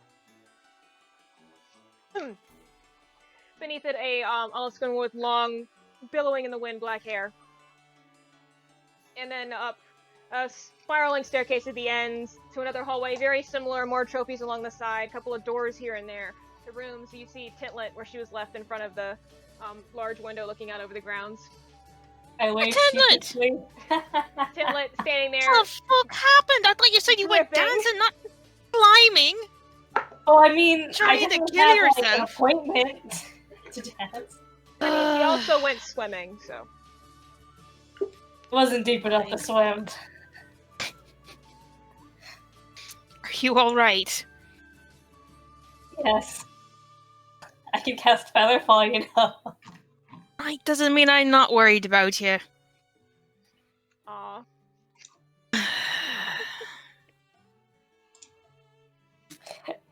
Alaskan with long, billowing in the wind black hair. And then up a spiraling staircase at the end to another hallway, very similar, more trophies along the side, couple of doors here and there. The rooms, you see Tintlet where she was left in front of the large window looking out over the grounds. I wait. Tintlet! Tintlet standing there. What the fuck happened? I thought you said you went Dripping. dancing, not climbing. Oh, I mean, Trying I to didn't kill have, yourself. Like, an appointment to dance. I mean, he also went swimming, so. It wasn't deep enough to swim. Are you alright? Yes. I can cast Featherfall, you know. It doesn't mean I'm not worried about you. Aw.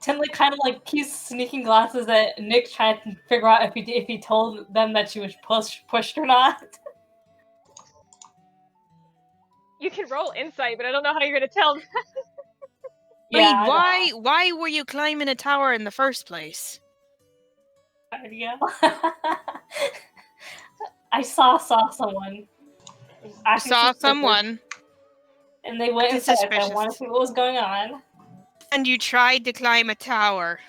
Tintlet kind of like keeps sneaking glances at Nick, trying to figure out if he told them that she was pushed or not. You can roll insight, but I don't know how you're gonna tell. Yeah, Why were you climbing a tower in the first place? Yeah. I saw someone. I saw someone. And they went It's inside. I suspicious. wanted to see what was going on. And you tried to climb a tower.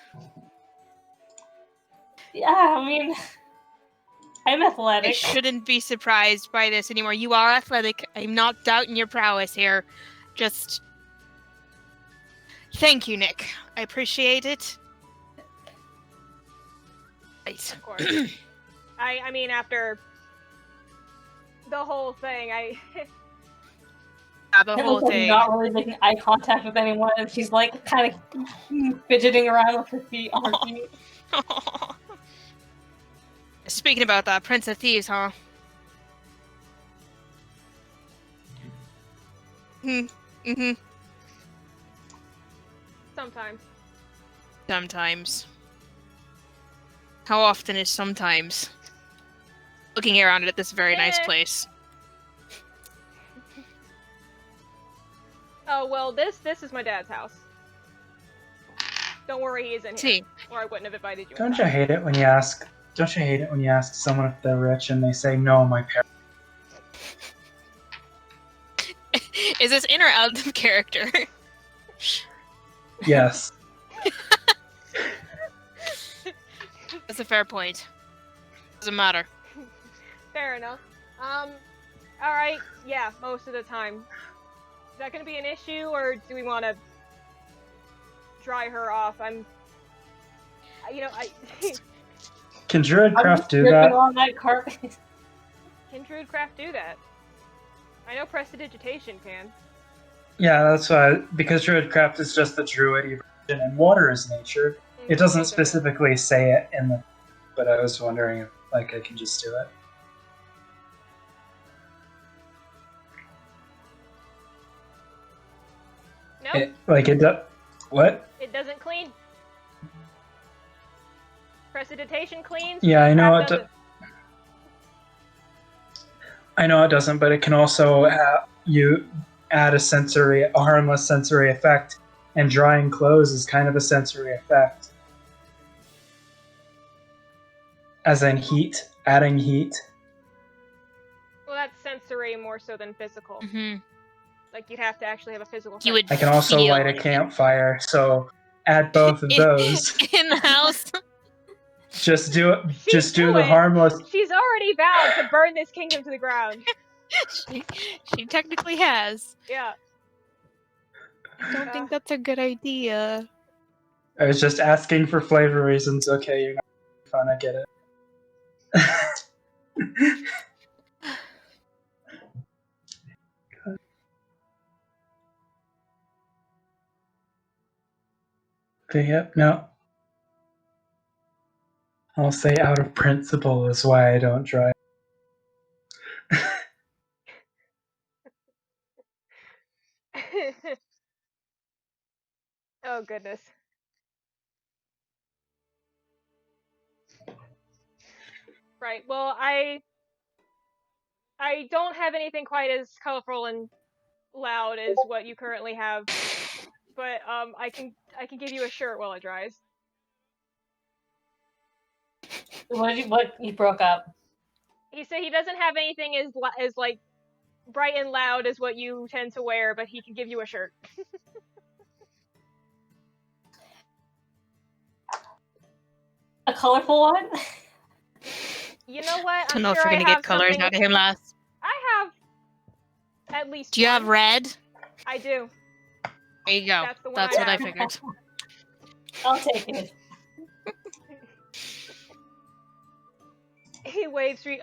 Yeah, I mean, I'm I athletic. shouldn't be surprised by this anymore. You are athletic. I'm not doubting your prowess here. Just... Thank you, Nick. I appreciate it. Right. Of course. I mean, after the whole thing, The It whole looks like thing. not really making eye contact with anyone, and she's like kind of fidgeting around with her feet on her feet. Speaking about that, Prince of Thieves, huh? Mm-hmm. sometimes. Sometimes. How often is sometimes? Looking around at this very nice place. Oh, well, this is my dad's house. Don't worry, he is in here. See. Or I wouldn't have invited you. Don't you hate it when you ask? Don't you hate it when you ask someone if they're rich and they say no, my parents? Is this in or out of character? Yes. That's a fair point. Doesn't matter. Fair enough. Alright, yeah, most of the time. Is that gonna be an issue, or do we want to dry her off? I Can Druidcraft do Dripping that? on that carpet. can Druidcraft do that? I know Prestidigitation can. Yeah, that's why. Because Druidcraft is just the druidy version, and water is nature. It doesn't specifically say it in the. But I was wondering if, like, I can just do it. Nope, It does. What? it doesn't clean. Prestidigitation cleans. Yeah, I know Druidcraft it. doesn't. I know it doesn't, but it can also you add a harmless sensory effect, and drying clothes is kind of a sensory effect, as in heat, adding heat. Well, that's sensory more so than physical. Mm-hmm. Like, you'd have to actually have a physical. You would I can also feel light a it. campfire, so add both of those. In the house. Just do it. She's Just do the doing- harmless. She's already vowed to burn this kingdom to the ground. she technically has. Yeah. I don't think that's a good idea. I was just asking for flavor reasons. Okay, you're not fun. I get it. Okay, yep, no. I'll say out of principle is why I don't drive. Oh, goodness. Right. Well, I don't have anything quite as colorful and loud as what you currently have, but I can give you a shirt while it dries. What you broke up? He said he doesn't have anything as like bright and loud as what you tend to wear, but he can give you a shirt. A colorful one? You know what? I don't know if you're gonna get colors out of him last. I have at least. Do you have red? I do. There you go. That's the one That's I what I have. figured. I'll take it. He waves you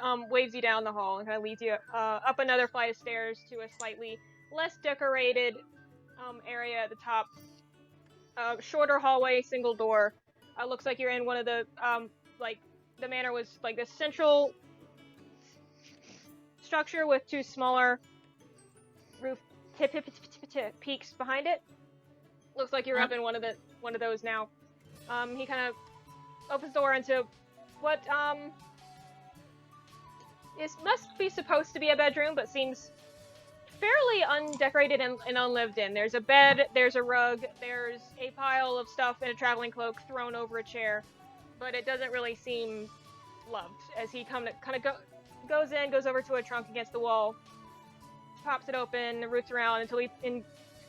down the hall and kind of leads you up another flight of stairs to a slightly less decorated area at the top. Shorter hallway, single door. Looks like you're in one of the like the manor was like this central structure with two smaller roof peaks behind it. Looks like you're up in one of those now. He kind of opens the door into what must be supposed to be a bedroom, but seems fairly undecorated and unlived in. There's a bed, there's a rug, there's a pile of stuff in a traveling cloak thrown over a chair, but it doesn't really seem loved. As he kind of goes over to a trunk against the wall, pops it open, roots around until he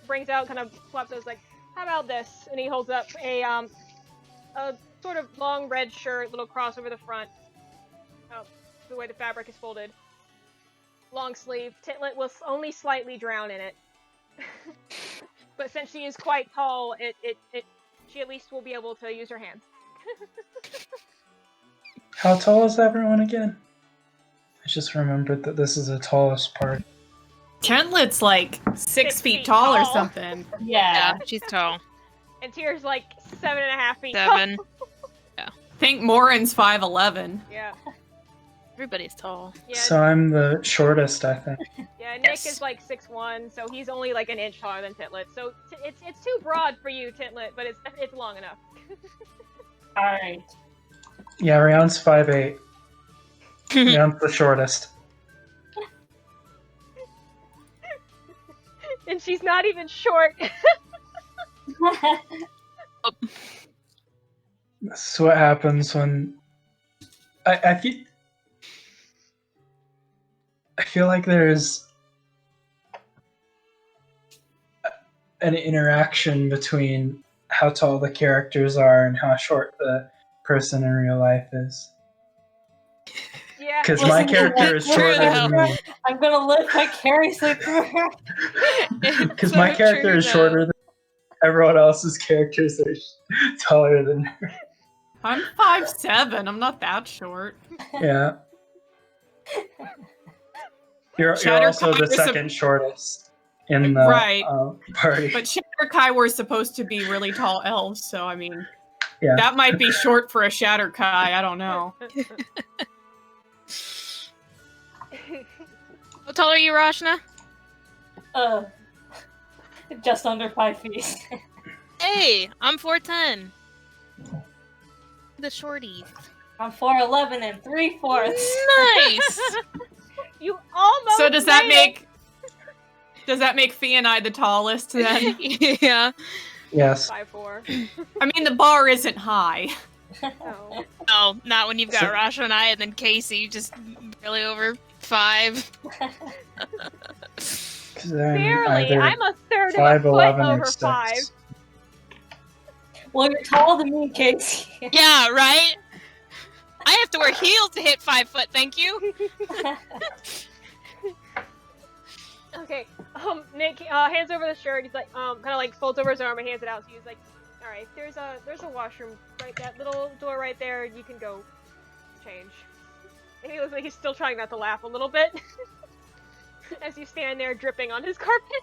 brings out, kind of flops those like, how about this? And he holds up a sort of long red shirt, little cross over the front. The way the fabric is folded. Long sleeve. Tintlet will only slightly drown in it. But since she is quite tall, she at least will be able to use her hands. How tall is everyone again? I just remembered that this is the tallest part. Tintlet's like 6 feet tall or something. Yeah. She's tall. And Tyr's like 7.5 feet 7. tall. Yeah. I think Morrin's 5'11". Yeah. Everybody's tall. Yeah. So I'm the shortest, I think. Yeah, Nick Yes. is like 6'1", so he's only like an inch taller than Tintlet. So it's too broad for you, Tintlet, but it's long enough. Alright. Yeah, Rhiannon's 5'8". Rhiannon's the shortest. And she's not even short. This is what happens when I feel like there's an interaction between how tall the characters are and how short the person in real life is. Yeah. Because my character is shorter than me. I'm gonna live vicariously through her. Because my character is shorter than everyone else's characters are taller than her. I'm 5'7". I'm not that short. Yeah. You're also the second shortest in the Right. party. But Shatterkai were supposed to be really tall elves, so I mean, Yeah. that might be short for a Shatterkai. I don't know. How tall are you, Rashna? Just under 5 feet. Hey, I'm 4'10". The shorties. I'm 4'11" and 3/4. Nice. You almost. So does that made make Fee and I the tallest then? Yeah. Yes. 5'4". I mean, the bar isn't high. No. No, not when you've got So- Rashna and I, and then Casey just barely over 5. Barely. I'm a third of a 5'11" foot or over 5. 6. Well, you're taller than me, Casey. Yeah, right? I have to wear heels to hit 5 foot, thank you. Okay. Nick hands over the shirt. He's like, kind of like folds over his arm and hands it out to you. He's like, all right, there's a washroom right, that little door right there. You can go change. And he looks like he's still trying not to laugh a little bit as you stand there dripping on his carpet.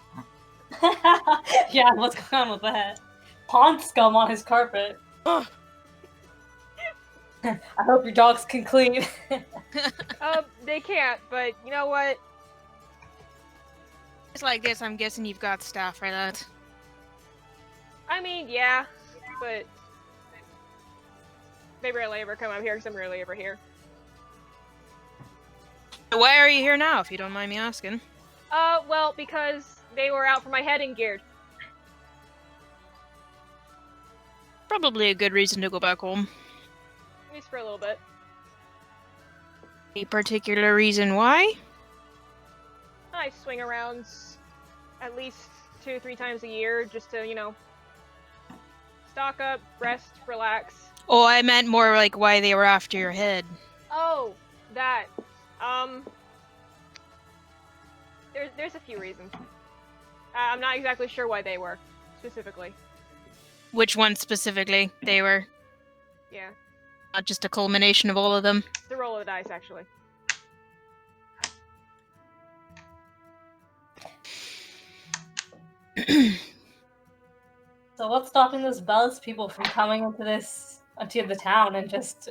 Yeah, what's going on with that? Pond scum on his carpet. I hope your dogs can clean. They can't, but you know what? It's like this, I'm guessing you've got staff for that. I mean, yeah, but they rarely ever come up here because I'm rarely ever here. Why are you here now, if you don't mind me asking? Well, because they were out for my heading geared. Probably a good reason to go back home. At least for a little bit. Any particular reason why? I swing arounds at least 2-3 times a year just to, you know, stock up, rest, relax. Oh, I meant more like why they were after your head. Oh, that. There's a few reasons. I'm not exactly sure why they were, specifically. Which one specifically they were? Yeah. Not just a culmination of all of them. It's the roll of the dice, actually. So what's stopping those Bellis people from coming into the town and just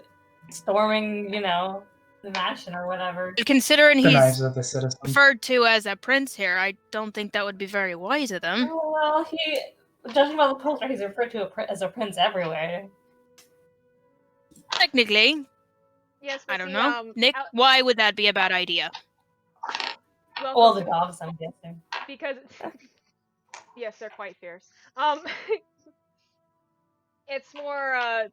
storming, you know, the mansion or whatever? Considering The he's knives of the citizen. referred to as a prince here, I don't think that would be very wise of them. Oh, well, judging by the poster, he's referred to as a prince everywhere. Technically, Yes, I don't know. know. Nick, why would that be a bad idea? Well, the dogs, I'm guessing. Because yes, they're quite fierce. It's more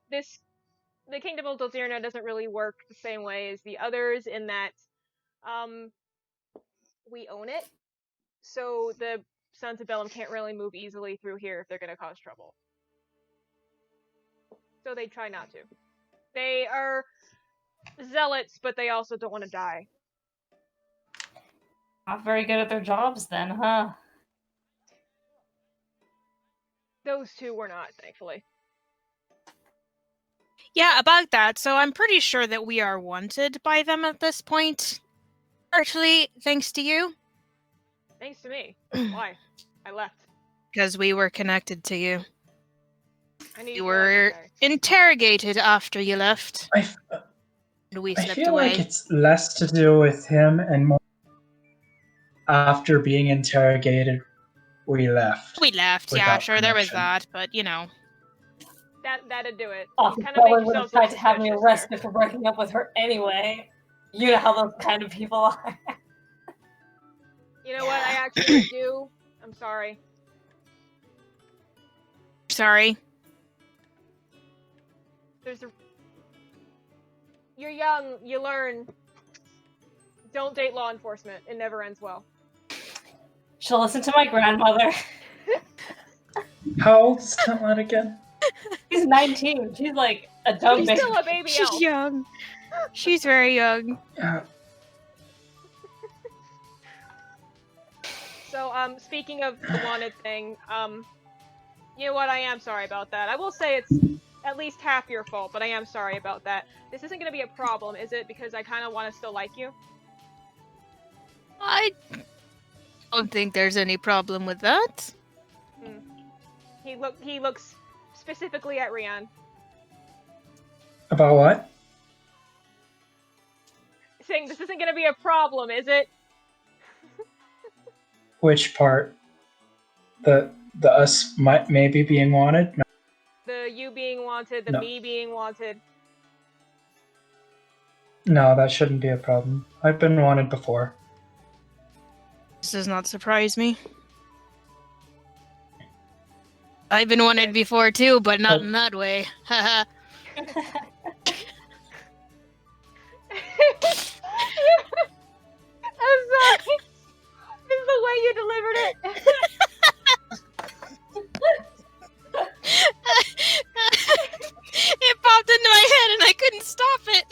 the Kingdom of Dulzirna doesn't really work the same way as the others in that we own it. So the Sons of Bellum can't really move easily through here if they're going to cause trouble. So they try not to. They are zealots, but they also don't want to die. Not very good at their jobs then, huh? Those two were not, thankfully. Yeah, about that. So I'm pretty sure that we are wanted by them at this point. Partially thanks to you. Thanks to me. Why? I left. Because we were connected to you. I knew You were interrogated after you left. And we I slipped feel away. like it's less to do with him and more after being interrogated, we left. We left, yeah, without sure, there was permission. that, but you know. That'd do it. Oh, You he kinda probably make would have yourselves tried look to have me suspicious arrested there. for breaking up with her anyway. You know how those kind of people are. You know what? I actually do. I'm sorry. Sorry. You're young. You learn. Don't date law enforcement. It never ends well. She'll listen to my grandmother. How old is Tintlet again? She's 19. She's like a dumb She's baby. still a baby elf. She's young. She's very young. So, speaking of the wanted thing, you know what? I am sorry about that. I will say it's at least half your fault, but I am sorry about that. This isn't gonna be a problem, is it? Because I kind of want to still like you. I don't think there's any problem with that. He looks specifically at Rhian. About what? Saying this isn't gonna be a problem, is it? Which part? The us maybe being wanted? No. The you being wanted, the No. me being wanted. No, that shouldn't be a problem. I've been wanted before. This does not surprise me. I've been wanted before too, but not in that way. Haha. I'm sorry. This is the way you delivered it. It popped into my head and I couldn't stop it.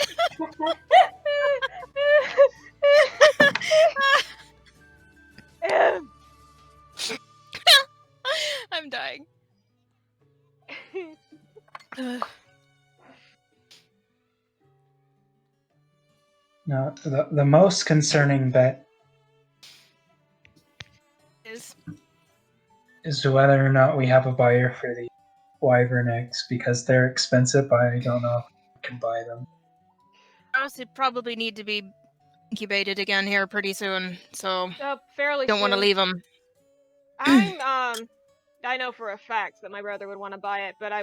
I'm dying. No, the most concerning bet is whether or not we have a buyer for the wyvern eggs, because they're expensive, but I don't know if we can buy them. Honestly, probably need to be incubated again here pretty soon, so fairly don't want to soon. leave them. I know for a fact that my brother would want to buy it, but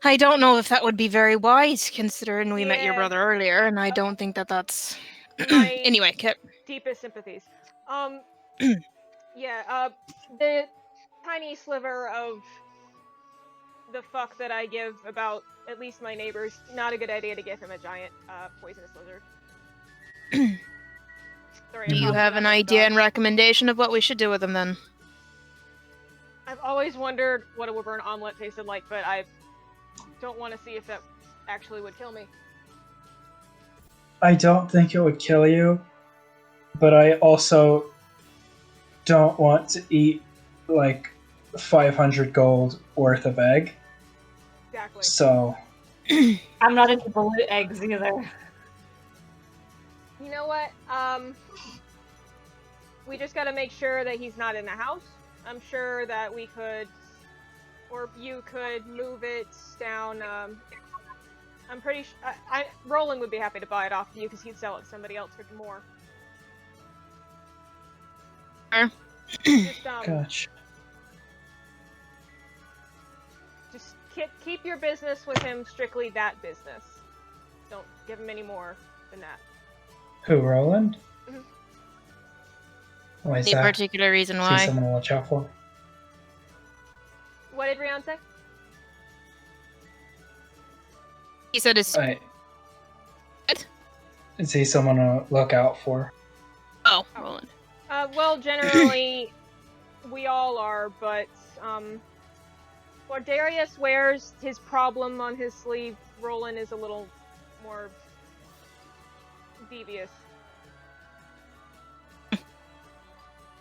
I don't know if that would be very wise, considering we met your Yeah. brother earlier, and I don't think that that's... My Anyway, deepest sympathies. Yeah, the tiny sliver of the fuck that I give about at least my neighbors, not a good idea to give him a giant, poisonous lizard. Sorry, do you probably have not an for the idea dog. and recommendation of what we should do with him, then? I've always wondered what a Wyvern omelet tasted like, but I don't want to see if that actually would kill me. I don't think it would kill you, but I also don't want to eat like 500 gold worth of egg. Exactly. So I'm not into blue eggs either. You know what? We just gotta make sure that he's not in the house. I'm sure that we could, or you could move it down. I'm pretty sure. Roland would be happy to buy it off of you because he'd sell it to somebody else for more. Just gotcha. Just keep your business with him strictly that business. Don't give him any more than that. Who, Roland? Mhm. Why is Any that? particular reason Is he why? someone to watch out for? What did Rhian say? He said his... Right. What? Is he someone to look out for? Oh, Roland. Well, generally, we all are, but, while Darius wears his problem on his sleeve, Roland is a little more devious.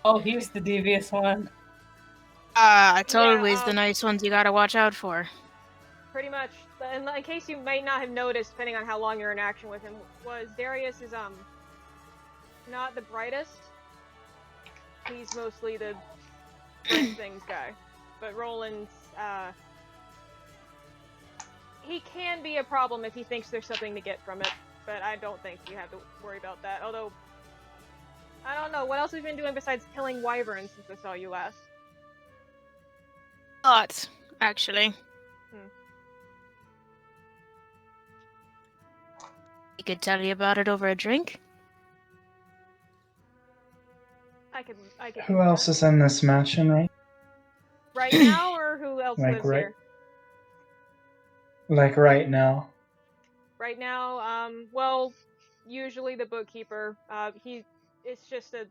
Oh, he's the devious one. It's always the nice ones you gotta watch out for. Pretty much. And in case you might not have noticed, depending on how long you're in action with him, was Darius is, not the brightest. He's mostly the bright things guy. But Roland's, he can be a problem if he thinks there's something to get from it, but I don't think you have to worry about that. Although, I don't know, what else have you been doing besides killing wyverns since I saw you last? Lots, actually. I could tell you about it over a drink. I could Who else is in this mansion, right? Right now, or who else Like, lives right- here? Like right now. Right now, well, usually the bookkeeper, it's just a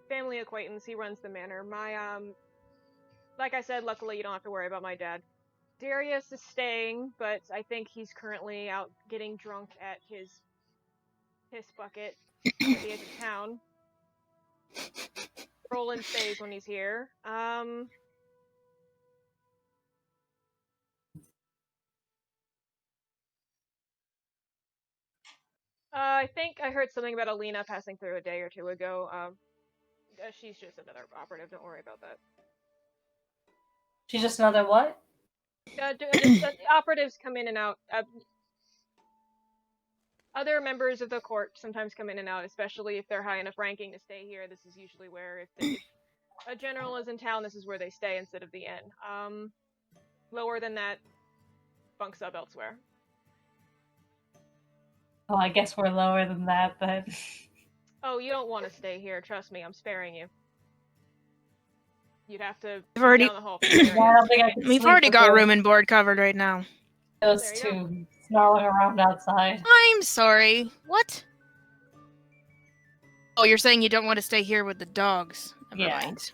family acquaintance. He runs the manor. Like I said, luckily you don't have to worry about my dad. Darius is staying, but I think he's currently out getting drunk at his piss bucket at the edge of town. Roland stays when he's here. I think I heard something about Alina passing through a day or two ago. She's just another operative. Don't worry about that. She's just another what? The operatives come in and out. Other members of the court sometimes come in and out, especially if they're high enough ranking to stay here. This is usually where, if a general is in town, this is where they stay instead of the inn. Lower than that, bunks up elsewhere. Well, I guess we're lower than that, but... Oh, you don't want to stay here. Trust me, I'm sparing you. You'd have to We've already- down the hall. Yeah, I don't think I can We've sleep already with got those- room and board covered right now. Those There you two snarling around outside. I'm sorry. What? Oh, you're saying you don't want to stay here with the dogs. Never Yeah. mind.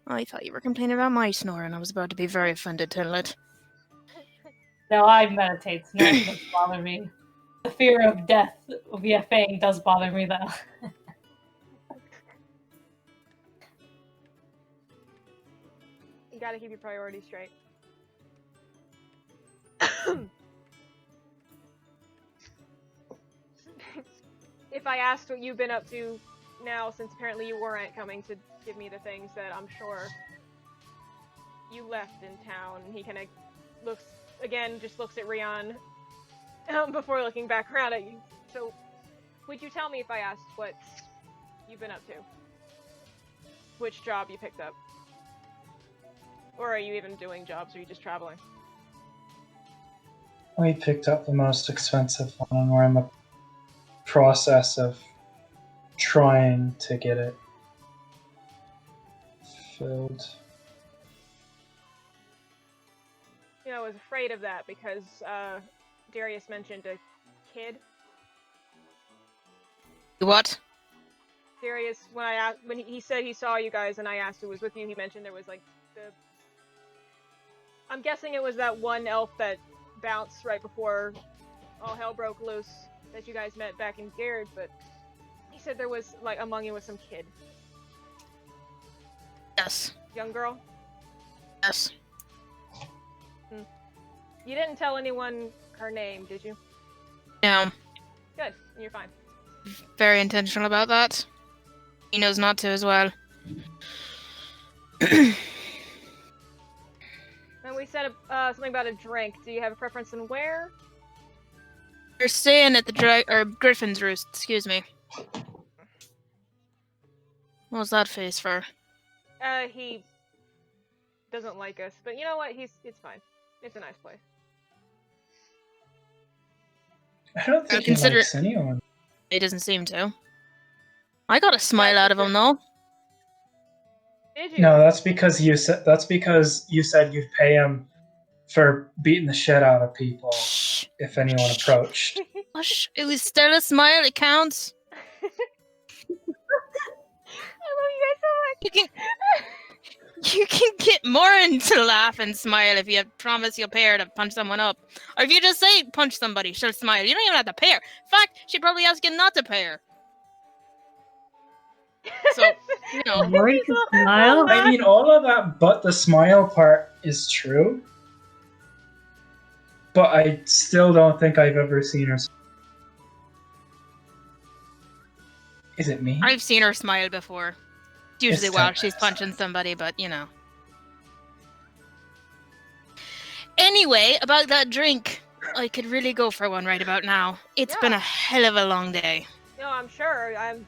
I thought you were complaining about my snoring. I was about to be very offended, Tintlet. No, I meditate. Snoring doesn't bother me. The fear of death via Fang does bother me, though. You gotta keep your priorities straight. If I asked what you've been up to now, since apparently you weren't coming to give me the things that I'm sure you left in town, and he kind of looks, again, just looks at Rhian before looking back around at you. So, would you tell me if I asked what you've been up to? Which job you picked up? Or are you even doing jobs, or are you just traveling? We picked up the most expensive one, and we're in the process of trying to get it filled. You know, I was afraid of that because Darius mentioned a kid. What? Darius, when he said he saw you guys and I asked who was with you, he mentioned there was like I'm guessing it was that one elf that bounced right before all hell broke loose that you guys met back in Garrett, but he said there was, like, among you was some kid. Yes. Young girl? Yes. You didn't tell anyone her name, did you? No. Good, you're fine. Very intentional about that. He knows not to as well. And we said something about a drink. Do you have a preference in where? We're staying at the Griffin's Roost, excuse me. What was that face for? He doesn't like us, but you know what? It's fine. It's a nice place. I don't think he likes anyone. He doesn't seem to. I got a smile out of him, though. Did you? No, that's because you said you'd pay him for beating the shit out of people if anyone approached. Gosh, it was still a smile. It counts. I love you guys so much. You can get Morrin to laugh and smile if you promise you'll pay her to punch someone up. Or if you just say punch somebody, she'll smile. You don't even have to pay her. In fact, she'd probably ask you not to pay her. So, you know. Morrin can smile? I mean, all of that but the smile part is true. But I still don't think I've ever seen her. Is it me? I've seen her smile before. It's usually It's while Tintlet. she's punching somebody, but you know. Anyway, about that drink. I could really go for one right about now. It's been a hell of a long day. No, I'm sure. I'm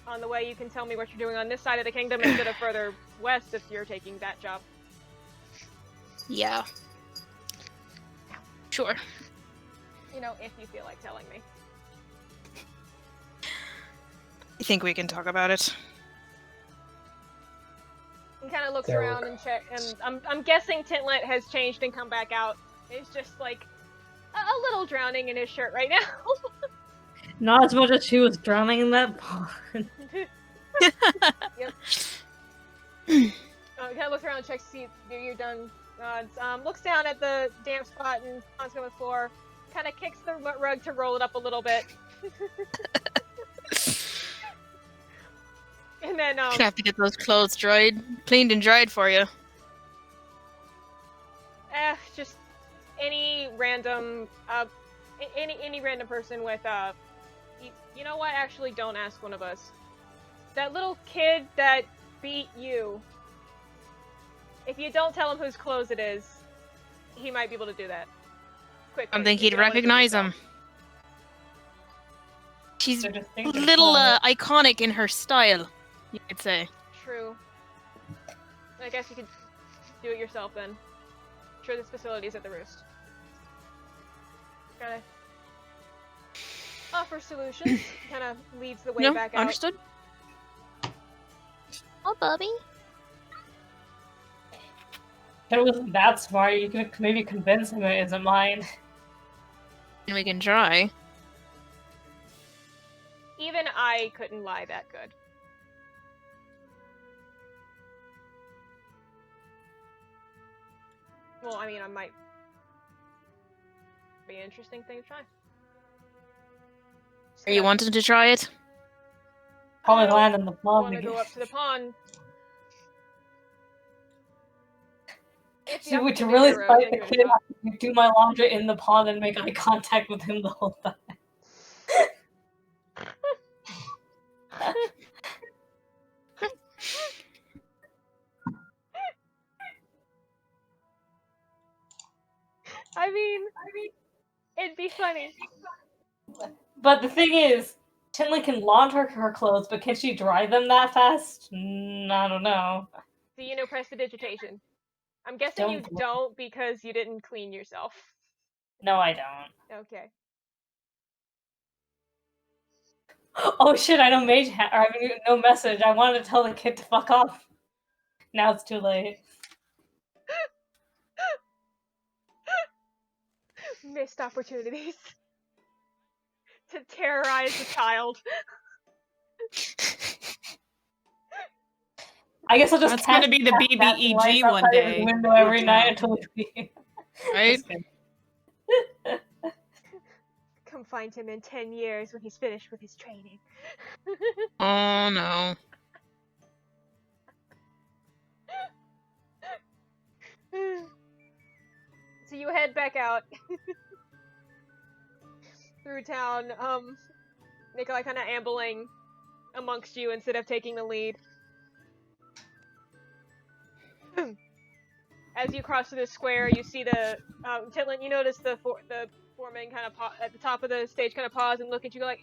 on the way. You can tell me what you're doing on this side of the kingdom instead of further west if you're taking that job. Yeah. Sure. You know, if you feel like telling me. I think we can talk about it. He kind of looks There around we and check, and I'm guessing Tintlet has changed and come back out. It's just like a little drowning in his shirt right now. Not as much as she was drowning in that pond. Yep. Kind of looks around and checks to see if you're done. Looks down at the damp spot and on the floor. Kind of kicks the rug to roll it up a little bit. And then Gonna have to get those clothes cleaned and dried for you. Just any random any random person with you know what? Actually, don't ask one of us. That little kid that beat you. If you don't tell him whose clothes it is, he might be able to do that. Quick. I think he'd recognize him. She's a little iconic in her style, you could say. True. I guess you could do it yourself then. Sure, this facility's at the Roost. Kind of offer solutions. Kind of leads the way back out. Understood. Oh, Bubby. If it wasn't that smart, you could maybe convince him it isn't mine. And we can try. Even I couldn't lie that good. Well, I mean, I might be an interesting thing to try. Are you wanting to try it? Probably land in the I pond want to again. go up to the pond. See, would you really spite the kid after you do my laundry in the pond and make eye contact with him the whole time? I mean, it'd be funny. But the thing is, Tintlet can launder her clothes, but can she dry them that fast? I don't know. Do you know prestidigitation? I'm guessing you Don't- don't because you didn't clean yourself. No, I don't. Okay. Oh shit! I don't no message. I wanted to tell the kid to fuck off. Now it's too late. Missed opportunities to terrorize the child. I guess I'll just. That's gonna be the cast BBEG lights one outside of day. his window every Good night job. until we leave. Right? Just kidding. Come find him in 10 years when he's finished with his training. Oh no. So you head back out through town. Nikolai kind of ambling amongst you instead of taking the lead. As you cross through the square, you see the Tintlet. You notice the foreman kind of at the top of the stage, kind of pause and look at you, go like,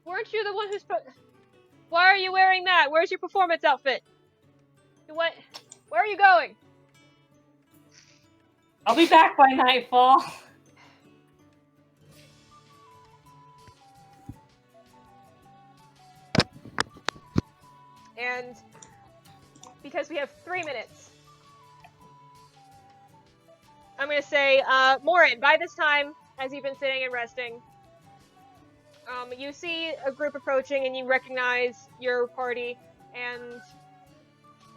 "Weren't you the one who's? Why are you wearing that? Where's your performance outfit? What? Where are you going?" I'll be back by nightfall. And because we have 3 minutes, I'm gonna say, Morrin, by this time, as you've been sitting and resting, you see a group approaching and you recognize your party, and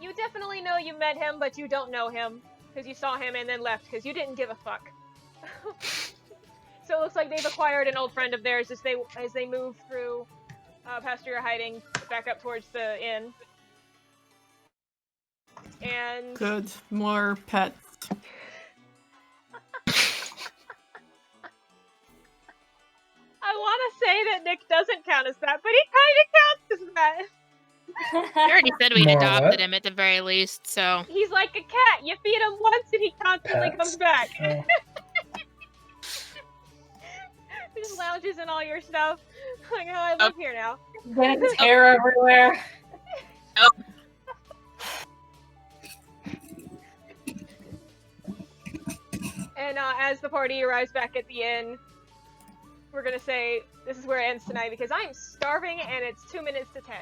you definitely know you met him, but you don't know him, because you saw him and then left, because you didn't give a fuck. So it looks like they've acquired an old friend of theirs as they move through past your hiding back up towards the inn. And Good. More pets. I want to say that Nick doesn't count as that, but he kind of counts as that. I already said we'd More adopted what? him at the very least, so. He's like a cat. You feed him once and he constantly Pets. comes back. Oh. He just lounges in all your stuff. Like, oh, I live here now. Getting his hair everywhere. And as the party arrives back at the inn, we're gonna say this is where it ends tonight because I'm starving and it's 2 minutes to 10.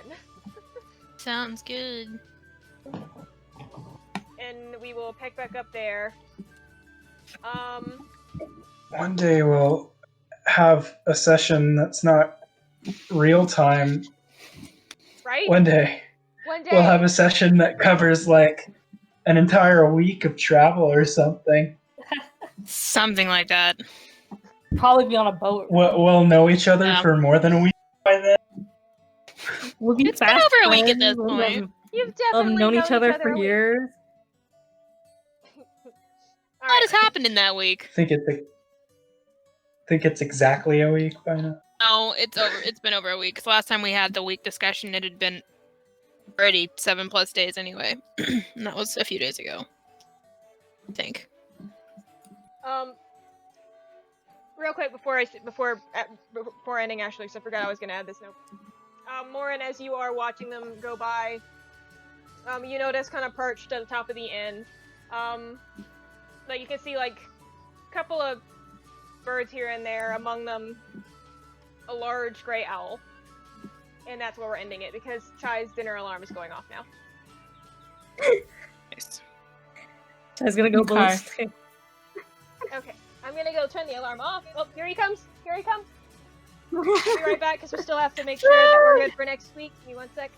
Sounds good. And we will pick back up there. One day we'll have a session that's not real time. Right? One day One day. we'll have a session that covers like an entire week of travel or something. Something like that. Probably be on a boat. We'll know each other Yeah. for more than a week by then. We'll be It's been over a week at this We'll point. have You've definitely known each other for a week. years. All What has right. happened in that week? Think it's exactly a week by now. No, it's over. It's been over a week. 'Cause last time we had the week discussion, it had been already 7+ days anyway. And that was a few days ago, I think. Real quick before ending actually, because I forgot I was gonna add this note. Morrin, as you are watching them go by, you notice kind of perched at the top of the inn, like you can see like a couple of birds here and there, among them a large gray owl. And that's where we're ending it because Chai's dinner alarm is going off now. Nice. I was gonna go Okay. ballistic. Okay, I'm gonna go turn the alarm off. Oh, here he comes! Here he comes! I'll be right back because we still have to make sure that we're good for next week. Give me 1 sec.